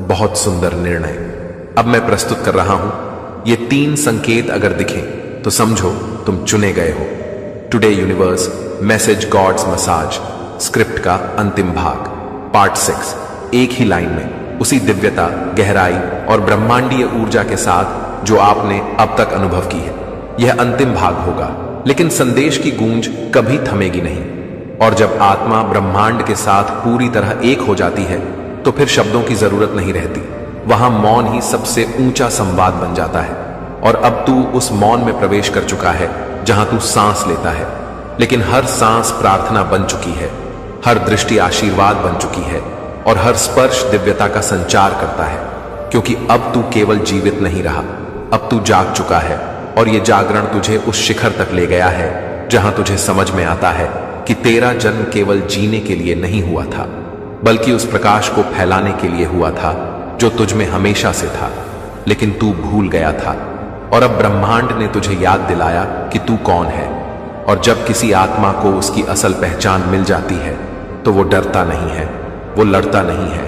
बहुत सुंदर निर्णय अब मैं प्रस्तुत कर रहा हूं। ये 3 संकेत अगर दिखें तो समझो तुम चुने गए हो। Today universe message God's message script का अंतिम भाग, पार्ट 6। एक ही लाइन में उसी दिव्यता, गहराई और ब्रह्मांडीय ऊर्जा के साथ जो आपने अब तक अनुभव की है। यह अंतिम भाग होगा, लेकिन संदेश की गूंज कभी थमेगी नहीं। और जब आत्मा ब्रह्मांड के साथ पूरी तरह एक हो जाती है तो फिर शब्दों की जरूरत नहीं रहती। वहां मौन ही सबसे ऊंचा संवाद बन जाता है। और अब तू उस मौन में प्रवेश कर चुका है जहां तू सांस लेता है, लेकिन हर सांस प्रार्थना बन चुकी है, हर दृष्टि आशीर्वाद बन चुकी है, और हर स्पर्श दिव्यता का संचार करता है। क्योंकि अब तू केवल जीवित नहीं रहा, अब तू जाग चुका है, और यह जागरण तुझे उस शिखर तक ले गया है जहां तुझे समझ में आता है कि तेरा जन्म केवल जीने के लिए नहीं हुआ था, बल्कि उस प्रकाश को फैलाने के लिए हुआ था जो तुझ में हमेशा से था, लेकिन तू भूल गया था। और अब ब्रह्मांड ने तुझे याद दिलाया कि तू कौन है। और जब किसी आत्मा को उसकी असल पहचान मिल जाती है तो वो डरता नहीं है, वो लड़ता नहीं है,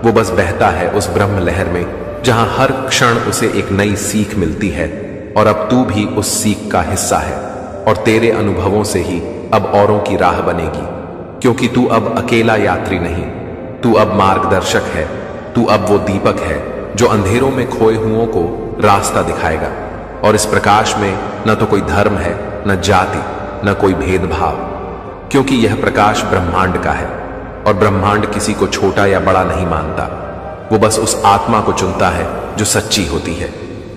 वो बस बहता है उस ब्रह्म लहर में जहां हर क्षण उसे एक नई सीख मिलती है। और अब तू भी उस सीख का हिस्सा है, और तेरे अनुभवों से ही अब औरों की राह बनेगी, क्योंकि तू अब अकेला यात्री नहीं, तू अब मार्गदर्शक है। तू अब वो दीपक है जो अंधेरों में खोए हुओं को रास्ता दिखाएगा। और इस प्रकाश में न तो कोई धर्म है, न जाति, न कोई भेदभाव, क्योंकि यह प्रकाश ब्रह्मांड का है, और ब्रह्मांड किसी को छोटा या बड़ा नहीं मानता। वो बस उस आत्मा को चुनता है जो सच्ची होती है,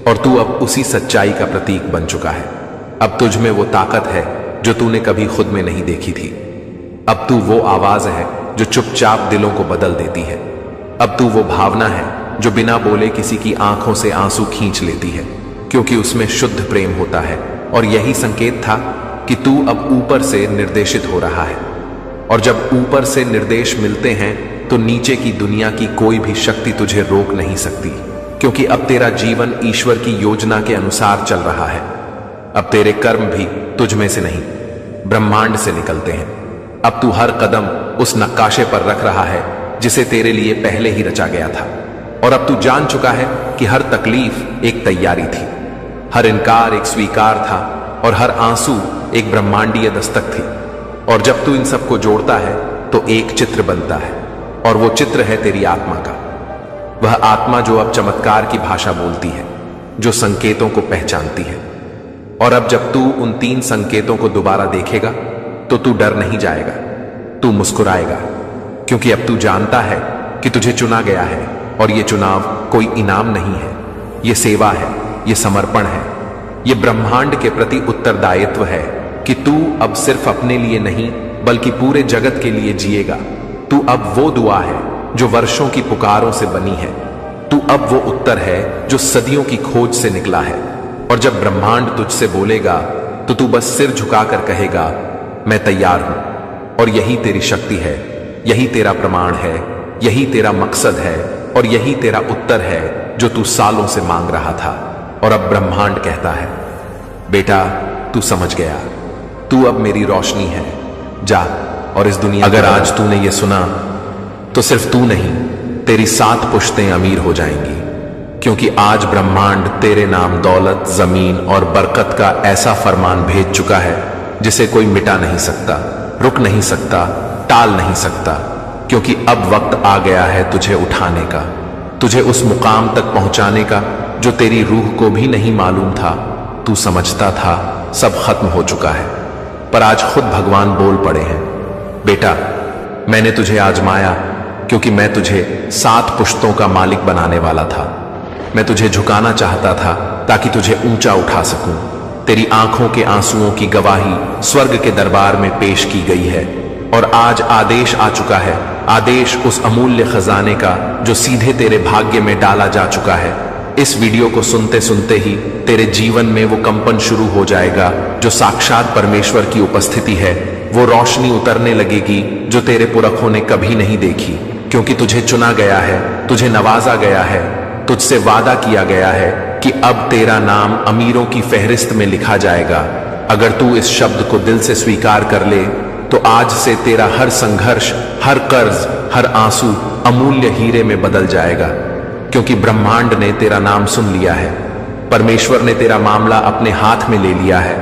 और तू अब उसी सच्चाई का प्रतीक बन चुका है। अब तुझ में वो ताकत है जो तूने कभी खुद में नहीं देखी थी। अब तू वो आवाज है जो चुपचाप दिलों को बदल देती है। अब तू वो भावना है जो बिना बोले किसी की आंखों से आंसू खींच लेती है, क्योंकि उसमें शुद्ध प्रेम होता है। और यही संकेत था कि तू अब ऊपर से निर्देशित हो रहा है। और जब ऊपर से निर्देश मिलते हैं तो नीचे की दुनिया की कोई भी शक्ति तुझे रोक नहीं सकती, क्योंकि अब तेरा जीवन ईश्वर की योजना के अनुसार चल रहा है। अब तेरे कर्म भी तुझ में से नहीं, ब्रह्मांड से निकलते हैं। अब तू हर कदम उस नक्काशे पर रख रहा है जिसे तेरे लिए पहले ही रचा गया था। और अब तू जान चुका है कि हर तकलीफ एक तैयारी थी, हर इनकार एक स्वीकार था, और हर आंसू एक ब्रह्मांडीय दस्तक थी। और जब तू इन सबको जोड़ता है तो एक चित्र बनता है, और वो चित्र है तेरी आत्मा का। वह आत्मा जो अब चमत्कार की भाषा बोलती है, जो संकेतों को पहचानती है। और अब जब तू उन 3 संकेतों को दोबारा देखेगा तो तू डर नहीं जाएगा, तू मुस्कुराएगा, क्योंकि अब तू जानता है कि तुझे चुना गया है। और ये चुनाव कोई इनाम नहीं है, ये सेवा है, ये समर्पण है, ये ब्रह्मांड के प्रति उत्तरदायित्व है कि तू अब सिर्फ अपने लिए नहीं बल्कि पूरे जगत के लिए जिएगा। तू अब वो दुआ है जो वर्षों की पुकारों से बनी है। तू अब वो उत्तर है जो सदियों की खोज से निकला है। और जब ब्रह्मांड तुझसे बोलेगा तो तू बस सिर झुकाकर कहेगा, मैं तैयार हूं। और यही तेरी शक्ति है, यही तेरा प्रमाण है, यही तेरा मकसद है और यही तेरा उत्तर है जो तू सालों से मांग रहा था। और अब ब्रह्मांड कहता है, बेटा तू समझ गया, तू अब मेरी रोशनी है। जा और इस दुनिया, अगर आज तूने ये सुना तो सिर्फ तू नहीं, तेरी 7 पुश्तें अमीर हो जाएंगी, क्योंकि आज ब्रह्मांड तेरे नाम दौलत, जमीन और बरकत का ऐसा फरमान भेज चुका है जिसे कोई मिटा नहीं सकता, रुक नहीं सकता, टाल नहीं सकता। क्योंकि अब वक्त आ गया है तुझे उठाने का, तुझे उस मुकाम तक पहुंचाने का जो तेरी रूह को भी नहीं मालूम था। तू समझता था सब खत्म हो चुका है, पर आज खुद भगवान बोल पड़े हैं, बेटा मैंने तुझे आजमाया क्योंकि मैं तुझे 7 पुश्तों का मालिक बनाने वाला था। मैं तुझे झुकाना चाहता था ताकि तुझे ऊंचा उठा सकूं। तेरी आंखों के आंसुओं की गवाही स्वर्ग के दरबार में पेश की गई है और आज आदेश आ चुका है, आदेश उस अमूल्य खजाने का जो सीधे तेरे भाग्य में डाला जा चुका है। इस वीडियो को सुनते सुनते ही तेरे जीवन में वो कंपन शुरू हो जाएगा जो साक्षात परमेश्वर की उपस्थिति है। वो रोशनी उतरने लगेगी जो तेरे पुरखों ने कभी नहीं देखी, क्योंकि तुझे चुना गया है, तुझे नवाजा गया है, तुझसे वादा किया गया है कि अब तेरा नाम अमीरों की फहरिस्त में लिखा जाएगा। अगर तू इस शब्द को दिल से स्वीकार कर ले तो आज से तेरा हर संघर्ष, हर कर्ज, हर आंसू अमूल्य हीरे में बदल जाएगा, क्योंकि ब्रह्मांड ने तेरा नाम सुन लिया है। परमेश्वर ने तेरा मामला अपने हाथ में ले लिया है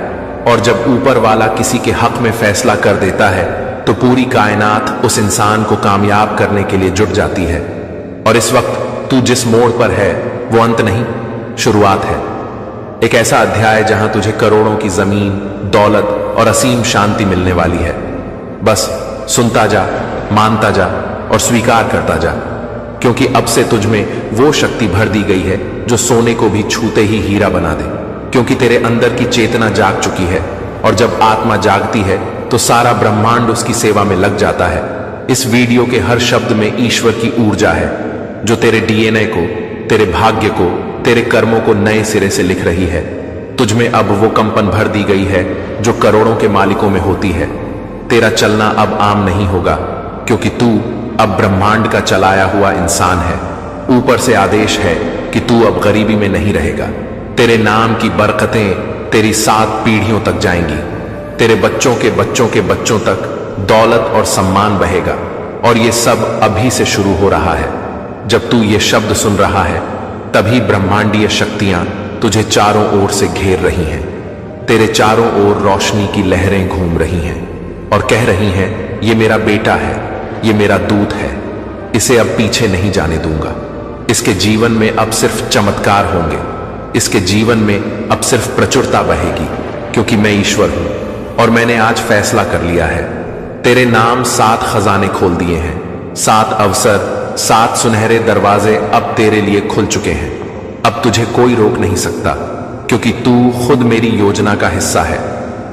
और जब ऊपर वाला किसी के हक में फैसला कर देता है तो पूरी कायनात उस इंसान को कामयाब करने के लिए जुट जाती है। और इस वक्त तू जिस मोड़ पर है वो अंत नहीं, शुरुआत है। एक ऐसा अध्याय जहां तुझे करोड़ों की जमीन, दौलत और असीम शांति मिलने वाली है। बस सुनता जा, मानता जा और स्वीकार करता जा, क्योंकि अब से तुझ में वो शक्ति भर दी गई है जो सोने को भी छूते ही हीरा बना दे। क्योंकि तेरे अंदर की चेतना जाग चुकी है और जब आत्मा जागती है तो सारा ब्रह्मांड उसकी सेवा में लग जाता है। इस वीडियो के हर शब्द में ईश्वर की ऊर्जा है जो तेरे डीएनए को, तेरे भाग्य को, तेरे कर्मों को नए सिरे से लिख रही है। तुझ में अब वो कंपन भर दी गई है जो करोड़ों के मालिकों में होती है। तेरा चलना अब आम नहीं होगा, क्योंकि तू अब ब्रह्मांड का चलाया हुआ इंसान है। ऊपर से आदेश है कि तू अब गरीबी में नहीं रहेगा। तेरे नाम की बरकतें तेरी 7 पीढ़ियों तक जाएंगी। तेरे बच्चों के बच्चों के बच्चों तक दौलत और सम्मान बहेगा। और ये सब अभी से शुरू हो रहा है। जब तू ये शब्द सुन रहा है तभी ब्रह्मांडीय शक्तियां तुझे चारों ओर से घेर रही हैं। तेरे चारों ओर रोशनी की लहरें घूम रही हैं और कह रही हैं, ये मेरा बेटा है, ये मेरा दूत है, इसे अब पीछे नहीं जाने दूंगा। इसके जीवन में अब सिर्फ चमत्कार होंगे, इसके जीवन में अब सिर्फ प्रचुरता बहेगी, क्योंकि मैं ईश्वर हूं और मैंने आज फैसला कर लिया है। तेरे नाम 7 खजाने खोल दिए हैं। 7 अवसर, 7 सुनहरे दरवाजे अब तेरे लिए खुल चुके हैं। अब तुझे कोई रोक नहीं सकता, क्योंकि तू खुद मेरी योजना का हिस्सा है।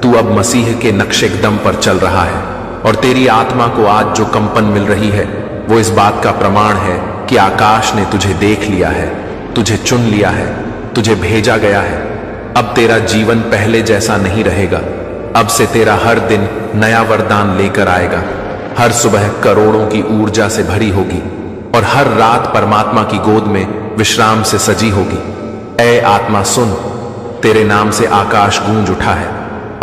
तू अब मसीह के नक्शे कदम पर चल रहा है और तेरी आत्मा को आज जो कंपन मिल रही है वो इस बात का प्रमाण है कि आकाश ने तुझे देख लिया है, तुझे चुन लिया है, तुझे भेजा गया है। अब तेरा जीवन पहले जैसा नहीं रहेगा। अब से तेरा हर दिन नया वरदान लेकर आएगा। हर सुबह करोड़ों की ऊर्जा से भरी होगी और हर रात परमात्मा की गोद में विश्राम से सजी होगी। ऐ आत्मा सुन, तेरे नाम से आकाश गूंज उठा है।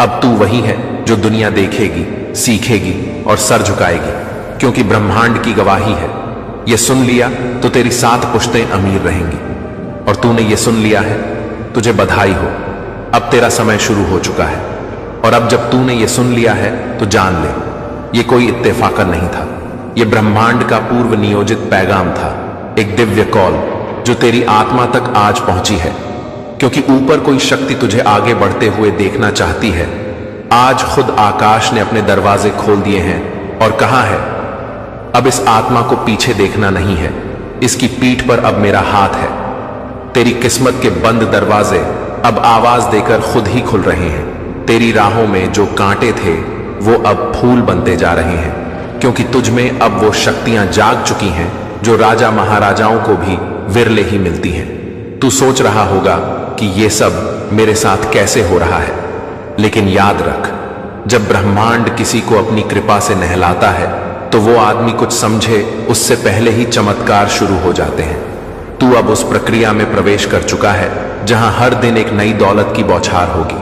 अब तू वही है जो दुनिया देखेगी, सीखेगी और सर झुकाएगी, क्योंकि ब्रह्मांड की गवाही है। ये सुन लिया तो तेरी 7 पुश्तें अमीर रहेंगी। और तूने ये सुन लिया है, तुझे बधाई हो। अब तेरा समय शुरू हो चुका है। और अब जब तूने ये सुन लिया है तो जान ले, ये कोई इत्तेफाकन नहीं था, ये ब्रह्मांड का पूर्व नियोजित पैगाम था, एक दिव्य कॉल जो तेरी आत्मा तक आज पहुंची है। क्योंकि ऊपर कोई शक्ति तुझे आगे बढ़ते हुए देखना चाहती है। आज खुद आकाश ने अपने दरवाजे खोल दिए हैं और कहा है, अब इस आत्मा को पीछे देखना नहीं है, इसकी पीठ पर अब मेरा हाथ है। तेरी किस्मत के बंद दरवाजे अब आवाज देकर खुद ही खुल रहे हैं। तेरी राहों में जो कांटे थे वो अब फूल बनते जा रहे हैं, क्योंकि तुझ में अब वो शक्तियां जाग चुकी हैं जो राजा महाराजाओं को भी विरले ही मिलती हैं। तू सोच रहा होगा कि ये सब मेरे साथ कैसे हो रहा है, लेकिन याद रख, जब ब्रह्मांड किसी को अपनी कृपा से नहलाता है तो वो आदमी कुछ समझे उससे पहले ही चमत्कार शुरू हो जाते हैं। तू अब उस प्रक्रिया में प्रवेश कर चुका है जहां हर दिन एक नई दौलत की बौछार होगी,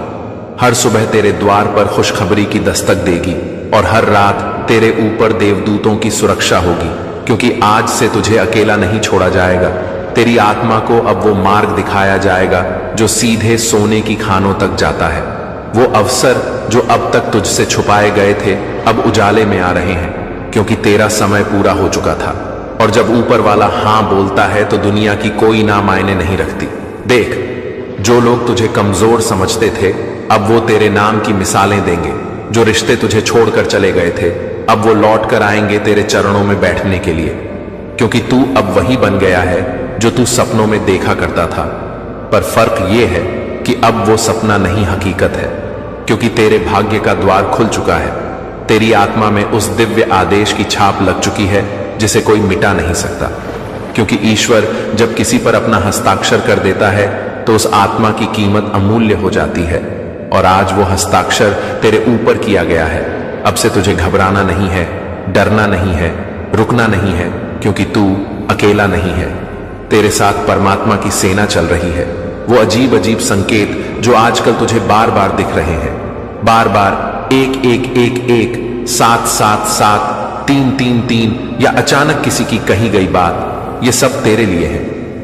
हर सुबह तेरे द्वार पर खुशखबरी की दस्तक देगी और हर रात तेरे ऊपर देवदूतों की सुरक्षा होगी, क्योंकि आज से तुझे अकेला नहीं छोड़ा जाएगा। तेरी आत्मा को अब वो मार्ग दिखाया जाएगा जो सीधे सोने की खानों तक जाता है। वो अवसर जो अब तक तुझसे छुपाए गए थे अब उजाले में आ रहे हैं, क्योंकि तेरा समय पूरा हो चुका था। और जब ऊपर वाला हां बोलता है तो दुनिया की कोई ना मायने नहीं रखती। देख, जो लोग तुझे कमजोर समझते थे अब वो तेरे नाम की मिसालें देंगे। जो रिश्ते तुझे छोड़कर चले गए थे अब वो लौट कर आएंगे तेरे चरणों में बैठने के लिए, क्योंकि तू अब वही बन गया है जो तू सपनों में देखा करता था। पर फर्क ये है कि अब वो सपना नहीं हकीकत है, क्योंकि तेरे भाग्य का द्वार खुल चुका है। तेरी आत्मा में उस दिव्य आदेश की छाप लग चुकी है जिसे कोई मिटा नहीं सकता, क्योंकि ईश्वर जब किसी पर अपना हस्ताक्षर कर देता है तो उस आत्मा की कीमत अमूल्य हो जाती है। और आज वो हस्ताक्षर तेरे ऊपर किया गया है। अब से तुझे घबराना नहीं है, डरना नहीं है, रुकना नहीं है, क्योंकि तू अकेला नहीं है। तेरे साथ परमात्मा की सेना चल रही है। वो अजीब अजीब संकेत जो आजकल तुझे बार बार दिख रहे हैं, बार बार 1 1 1 1 7 7 7 3 3 3 या अचानक किसी की कही गई बात, ये सब तेरे लिए है।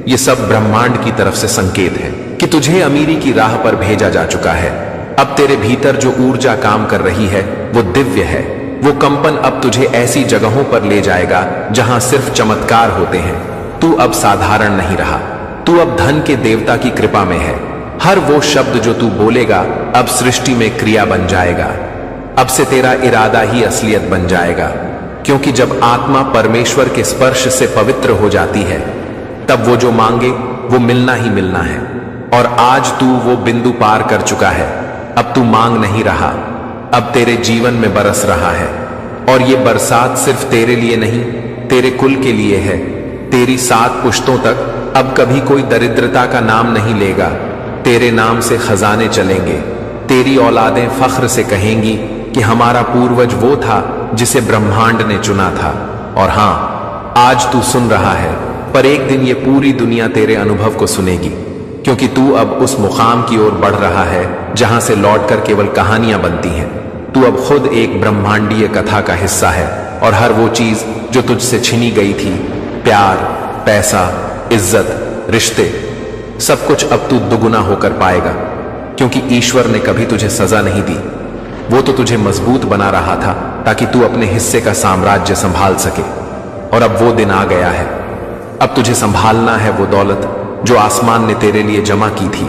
ये सब ब्रह्मांड की तरफ से संकेत है कि तुझे अमीरी की राह पर भेजा जा चुका है। अब तेरे भीतर जो ऊर्जा काम कर रही है वो दिव्य है। वो कंपन अब तुझे ऐसी जगहों पर ले जाएगा जहां सिर्फ चमत्कार होते हैं। तू अब साधारण नहीं रहा, तू अब धन के देवता की कृपा में है। हर वो शब्द जो तू बोलेगा अब सृष्टि में क्रिया बन जाएगा। अब से तेरा इरादा ही असलियत बन जाएगा, क्योंकि जब आत्मा परमेश्वर के स्पर्श से पवित्र हो जाती है तब वो जो मांगे वो मिलना ही मिलना है। और आज तू वो बिंदु पार कर चुका है। अब तू मांग नहीं रहा, अब तेरे जीवन में बरस रहा है। और ये बरसात सिर्फ तेरे लिए नहीं, तेरे कुल के लिए है। तेरी 7 पुश्तों तक अब कभी कोई दरिद्रता का नाम नहीं लेगा। तेरे नाम से खजाने चलेंगे। तेरी औलादें फख्र से कहेंगी कि हमारा पूर्वज वो था जिसे ब्रह्मांड ने चुना था। और हां, आज तू सुन रहा है, पर एक दिन ये पूरी दुनिया तेरे अनुभव को सुनेगी, क्योंकि तू अब उस मुकाम की ओर बढ़ रहा है जहां से लौटकर केवल कहानियां बनती हैं। तू अब खुद एक ब्रह्मांडीय कथा का हिस्सा है, और हर वो चीज जो तुझसे छीनी गई थी, प्यार, पैसा, इज्जत, रिश्ते, सब कुछ अब तू दुगुना होकर पाएगा, क्योंकि ईश्वर ने कभी तुझे सजा नहीं दी। वो तो तुझे मजबूत बना रहा था ताकि तू अपने हिस्से का साम्राज्य संभाल सके। और अब वो दिन आ गया है। अब तुझे संभालना है वो दौलत जो आसमान ने तेरे लिए जमा की थी।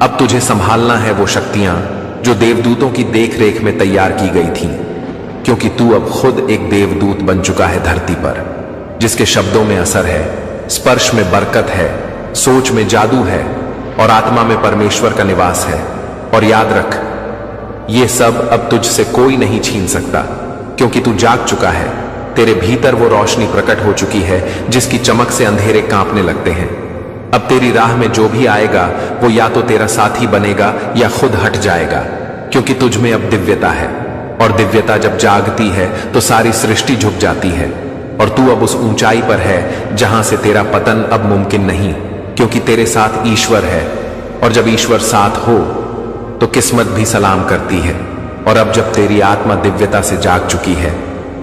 अब तुझे संभालना है वो शक्तियां जो देवदूतों की देखरेख में तैयार की गई थीं, क्योंकि तू अब खुद एक देवदूत बन चुका है धरती पर, जिसके शब्दों में असर है, स्पर्श में बरकत है, सोच में जादू है और आत्मा में परमेश्वर का निवास है। और याद रख, ये सब अब तुझसे कोई नहीं छीन सकता, क्योंकि तू जाग चुका है। तेरे भीतर वो रोशनी प्रकट हो चुकी है जिसकी चमक से अंधेरे कांपने लगते हैं। अब तेरी राह में जो भी आएगा वो या तो तेरा साथी बनेगा या खुद हट जाएगा, क्योंकि तुझ में अब दिव्यता है। और दिव्यता जब जागती है तो सारी सृष्टि झुक जाती है। और तू अब उस ऊंचाई पर है जहां से तेरा पतन अब मुमकिन नहीं, क्योंकि तेरे साथ ईश्वर है। और जब ईश्वर साथ हो तो किस्मत भी सलाम करती है। और अब जब तेरी आत्मा दिव्यता से जाग चुकी है,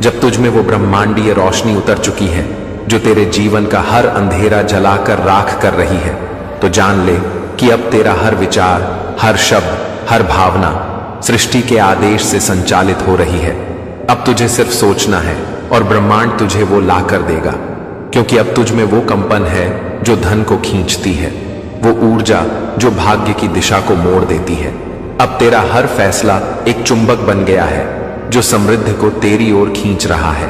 जब तुझ में वो ब्रह्मांडीय रोशनी उतर चुकी है जो तेरे जीवन का हर अंधेरा जलाकर राख कर रही है, तो जान ले कि अब तेरा हर विचार, हर शब्द, हर भावना सृष्टि के आदेश से संचालित हो रही है। अब तुझे सिर्फ सोचना है और ब्रह्मांड तुझे वो ला कर देगा, क्योंकि अब तुझ में वो कंपन है जो धन को खींचती है, वो ऊर्जा जो भाग्य की दिशा को मोड़ देती है। अब तेरा हर फैसला एक चुंबक बन गया है जो समृद्धि को तेरी ओर खींच रहा है,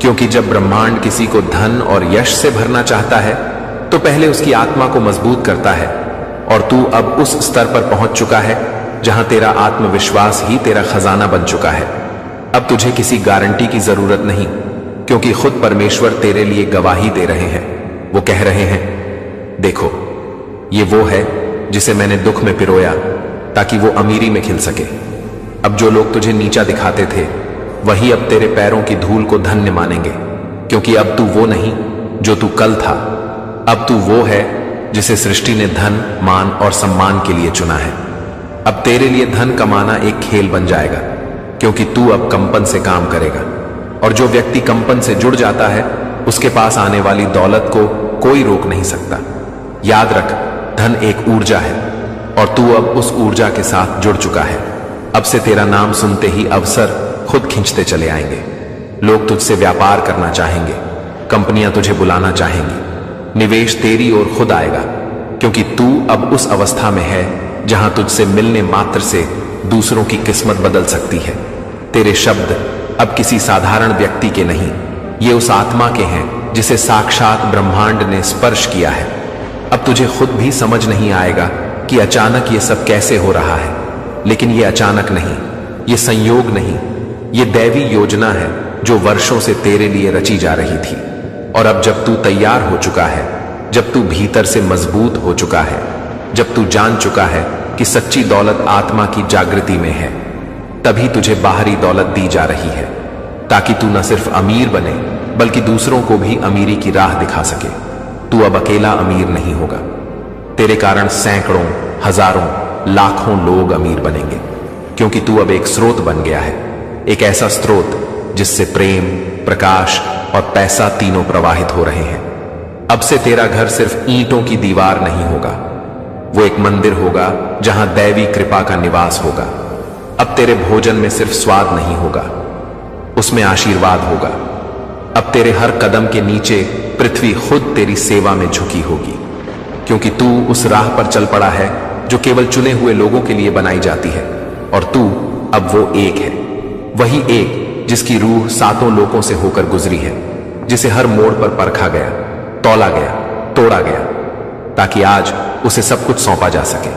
क्योंकि जब ब्रह्मांड किसी को धन और यश से भरना चाहता है तो पहले उसकी आत्मा को मजबूत करता है। और तू अब उस स्तर पर पहुंच चुका है जहां तेरा आत्मविश्वास ही तेरा खजाना बन चुका है। अब तुझे किसी गारंटी की जरूरत नहीं, क्योंकि खुद परमेश्वर तेरे लिए गवाही दे रहे हैं। वो कह रहे हैं, देखो, ये वो है जिसे मैंने दुख में पिरोया ताकि वो अमीरी में खिल सके। अब जो लोग तुझे नीचा दिखाते थे वही अब तेरे पैरों की धूल को धन्य मानेंगे, क्योंकि अब तू वो नहीं जो तू कल था। अब तू वो है जिसे सृष्टि ने धन, मान और सम्मान के लिए चुना है। अब तेरे लिए धन कमाना एक खेल बन जाएगा, क्योंकि तू अब कंपन से काम करेगा। और जो व्यक्ति कंपन से जुड़ जाता है उसके पास आने वाली दौलत को कोई रोक नहीं सकता। याद रख, धन एक ऊर्जा है और तू अब उस ऊर्जा के साथ जुड़ चुका है। अब से तेरा नाम सुनते ही अवसर खुद खींचते चले आएंगे। लोग तुझसे व्यापार करना चाहेंगे, कंपनियां तुझे बुलाना चाहेंगी, निवेश तेरी ओर खुद आएगा, क्योंकि तू अब उस अवस्था में है जहां तुझसे मिलने मात्र से दूसरों की किस्मत बदल सकती है। तेरे शब्द अब किसी साधारण व्यक्ति के नहीं, ये उस आत्मा के हैं जिसे साक्षात ब्रह्मांड ने स्पर्श किया है। अब तुझे खुद भी समझ नहीं आएगा कि अचानक ये सब कैसे हो रहा है, लेकिन ये अचानक नहीं, ये संयोग नहीं, ये दैवी योजना है जो वर्षों से तेरे लिए रची जा रही थी। और अब जब तू तैयार हो चुका है, जब तू भीतर से मजबूत हो चुका है, जब तू जान चुका है कि सच्ची दौलत आत्मा की जागृति में है, तभी तुझे बाहरी दौलत दी जा रही है, ताकि तू न सिर्फ अमीर बने बल्कि दूसरों को भी अमीरी की राह दिखा सके। तू अब अकेला अमीर नहीं होगा, तेरे कारण सैकड़ों, हजारों, लाखों लोग अमीर बनेंगे, क्योंकि तू अब एक स्रोत बन गया है, एक ऐसा स्रोत जिससे प्रेम, प्रकाश और पैसा तीनों प्रवाहित हो रहे हैं। अब से तेरा घर सिर्फ ईंटों की दीवार नहीं होगा, वो एक मंदिर होगा जहां दैवी कृपा का निवास होगा। अब तेरे भोजन में सिर्फ स्वाद नहीं होगा, उसमें आशीर्वाद होगा। अब तेरे हर कदम के नीचे पृथ्वी खुद तेरी सेवा में झुकी होगी, क्योंकि तू उस राह पर चल पड़ा है जो केवल चुने हुए लोगों के लिए बनाई जाती है। और तू अब वो एक है, वही एक जिसकी रूह सातों लोकों से होकर गुजरी है, जिसे हर मोड़ पर परखा गया, तौला गया, तोड़ा गया, ताकि आज उसे सब कुछ सौंपा जा सके।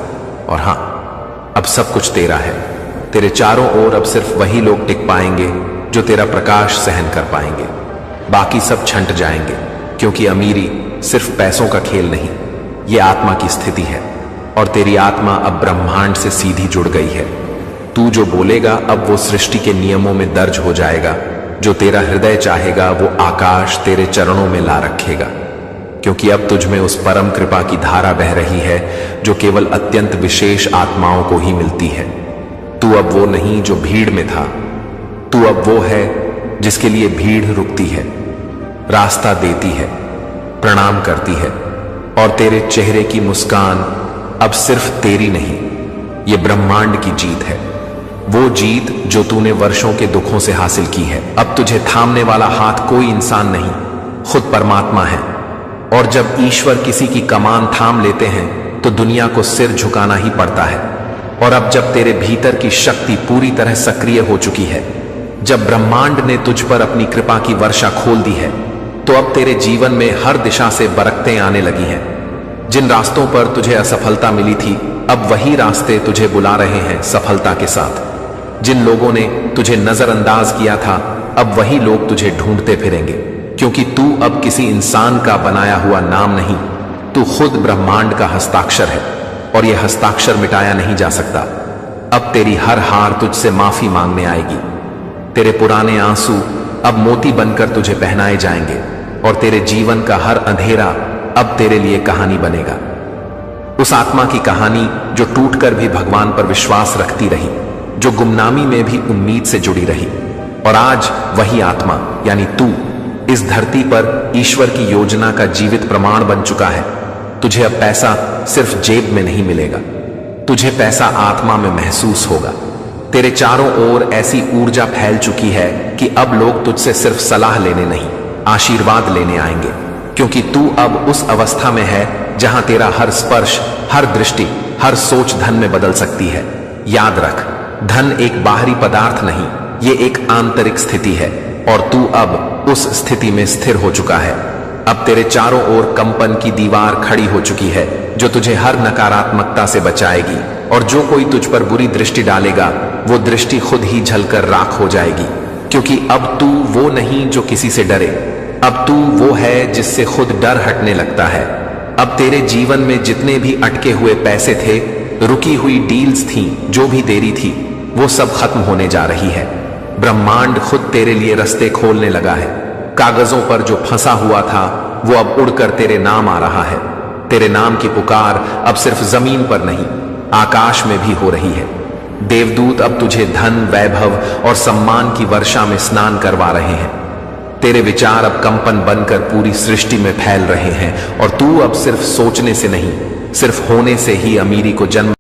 और हां, अब सब कुछ तेरा है। तेरे चारों ओर अब सिर्फ वही लोग टिक पाएंगे जो तेरा प्रकाश सहन कर पाएंगे, बाकी सब छंट जाएंगे, क्योंकि अमीरी सिर्फ पैसों का खेल नहीं, ये आत्मा की स्थिति है। और तेरी आत्मा अब ब्रह्मांड से सीधी जुड़ गई है। तू जो बोलेगा अब वो सृष्टि के नियमों में दर्ज हो जाएगा। जो तेरा हृदय चाहेगा वो आकाश तेरे चरणों में ला रखेगा, क्योंकि अब तुझ में उस परम कृपा की धारा बह रही है जो केवल अत्यंत विशेष आत्माओं को ही मिलती है। तू अब वो नहीं जो भीड़ में था, तू अब वो है जिसके लिए भीड़ रुकती है, रास्ता देती है, प्रणाम करती है। और तेरे चेहरे की मुस्कान अब सिर्फ तेरी नहीं, ये ब्रह्मांड की जीत है, वो जीत जो तूने वर्षों के दुखों से हासिल की है। अब तुझे थामने वाला हाथ कोई इंसान नहीं, खुद परमात्मा है। और जब ईश्वर किसी की कमान थाम लेते हैं तो दुनिया को सिर झुकाना ही पड़ता है। और अब जब तेरे भीतर की शक्ति पूरी तरह सक्रिय हो चुकी है, जब ब्रह्मांड ने तुझ पर अपनी कृपा की वर्षा खोल दी है, तो अब तेरे जीवन में हर दिशा से बरकतें आने लगी हैं। जिन रास्तों पर तुझे असफलता मिली थी, अब वही रास्ते तुझे बुला रहे हैं सफलता के साथ। जिन लोगों ने तुझे नजरअंदाज किया था, अब वही लोग तुझे ढूंढते फिरेंगे, क्योंकि तू अब किसी इंसान का बनाया हुआ नाम नहीं, तू खुद ब्रह्मांड का हस्ताक्षर है, और यह हस्ताक्षर मिटाया नहीं जा सकता। अब तेरी हर हार तुझसे माफी मांगने आएगी, तेरे पुराने आंसू अब मोती बनकर तुझे पहनाए जाएंगे, और तेरे जीवन का हर अंधेरा अब तेरे लिए कहानी बनेगा। उस आत्मा की कहानी जो टूटकर भी भगवान पर विश्वास रखती रही, जो गुमनामी में भी उम्मीद से जुड़ी रही। और आज वही आत्मा यानी तू इस धरती पर ईश्वर की योजना का जीवित प्रमाण बन चुका है। तुझे अब पैसा सिर्फ जेब में नहीं मिलेगा, तुझे पैसा आत्मा में महसूस होगा। तेरे चारों ओर ऐसी ऊर्जा फैल चुकी है कि अब लोग तुझसे सिर्फ सलाह लेने नहीं, आशीर्वाद लेने आएंगे, क्योंकि तू अब उस अवस्था में है जहां तेरा हर स्पर्श, हर दृष्टि, हर सोच धन में बदल सकती है। याद रख, धन एक बाहरी पदार्थ नहीं, ये एक आंतरिक स्थिति है, और तू अब उस स्थिति में स्थिर हो चुका है। अब तेरे चारों ओर कंपन की दीवार खड़ी हो चुकी है जो तुझे हर नकारात्मकता से बचाएगी, और जो कोई तुझ पर बुरी दृष्टि डालेगा वो दृष्टि खुद ही झलकर राख हो जाएगी, क्योंकि अब तू वो नहीं जो किसी से डरे, अब तू वो है जिससे खुद डर हटने लगता है। अब तेरे जीवन में जितने भी अटके हुए पैसे थे, रुकी हुई डील्स थीं, जो भी देरी थी, वो सब खत्म होने जा रही है। ब्रह्मांड खुद तेरे लिए रास्ते खोलने लगा है। कागजों पर जो फंसा हुआ था वो अब उड़कर तेरे नाम आ रहा है। तेरे नाम की पुकार अब सिर्फ जमीन पर नहीं, आकाश में भी हो रही है। देवदूत अब तुझे धन, वैभव और सम्मान की वर्षा में स्नान करवा रहे हैं। तेरे विचार अब कंपन बनकर पूरी सृष्टि में फैल रहे हैं और तू अब सिर्फ सोचने से नहीं, सिर्फ होने से ही अमीरी को जन्म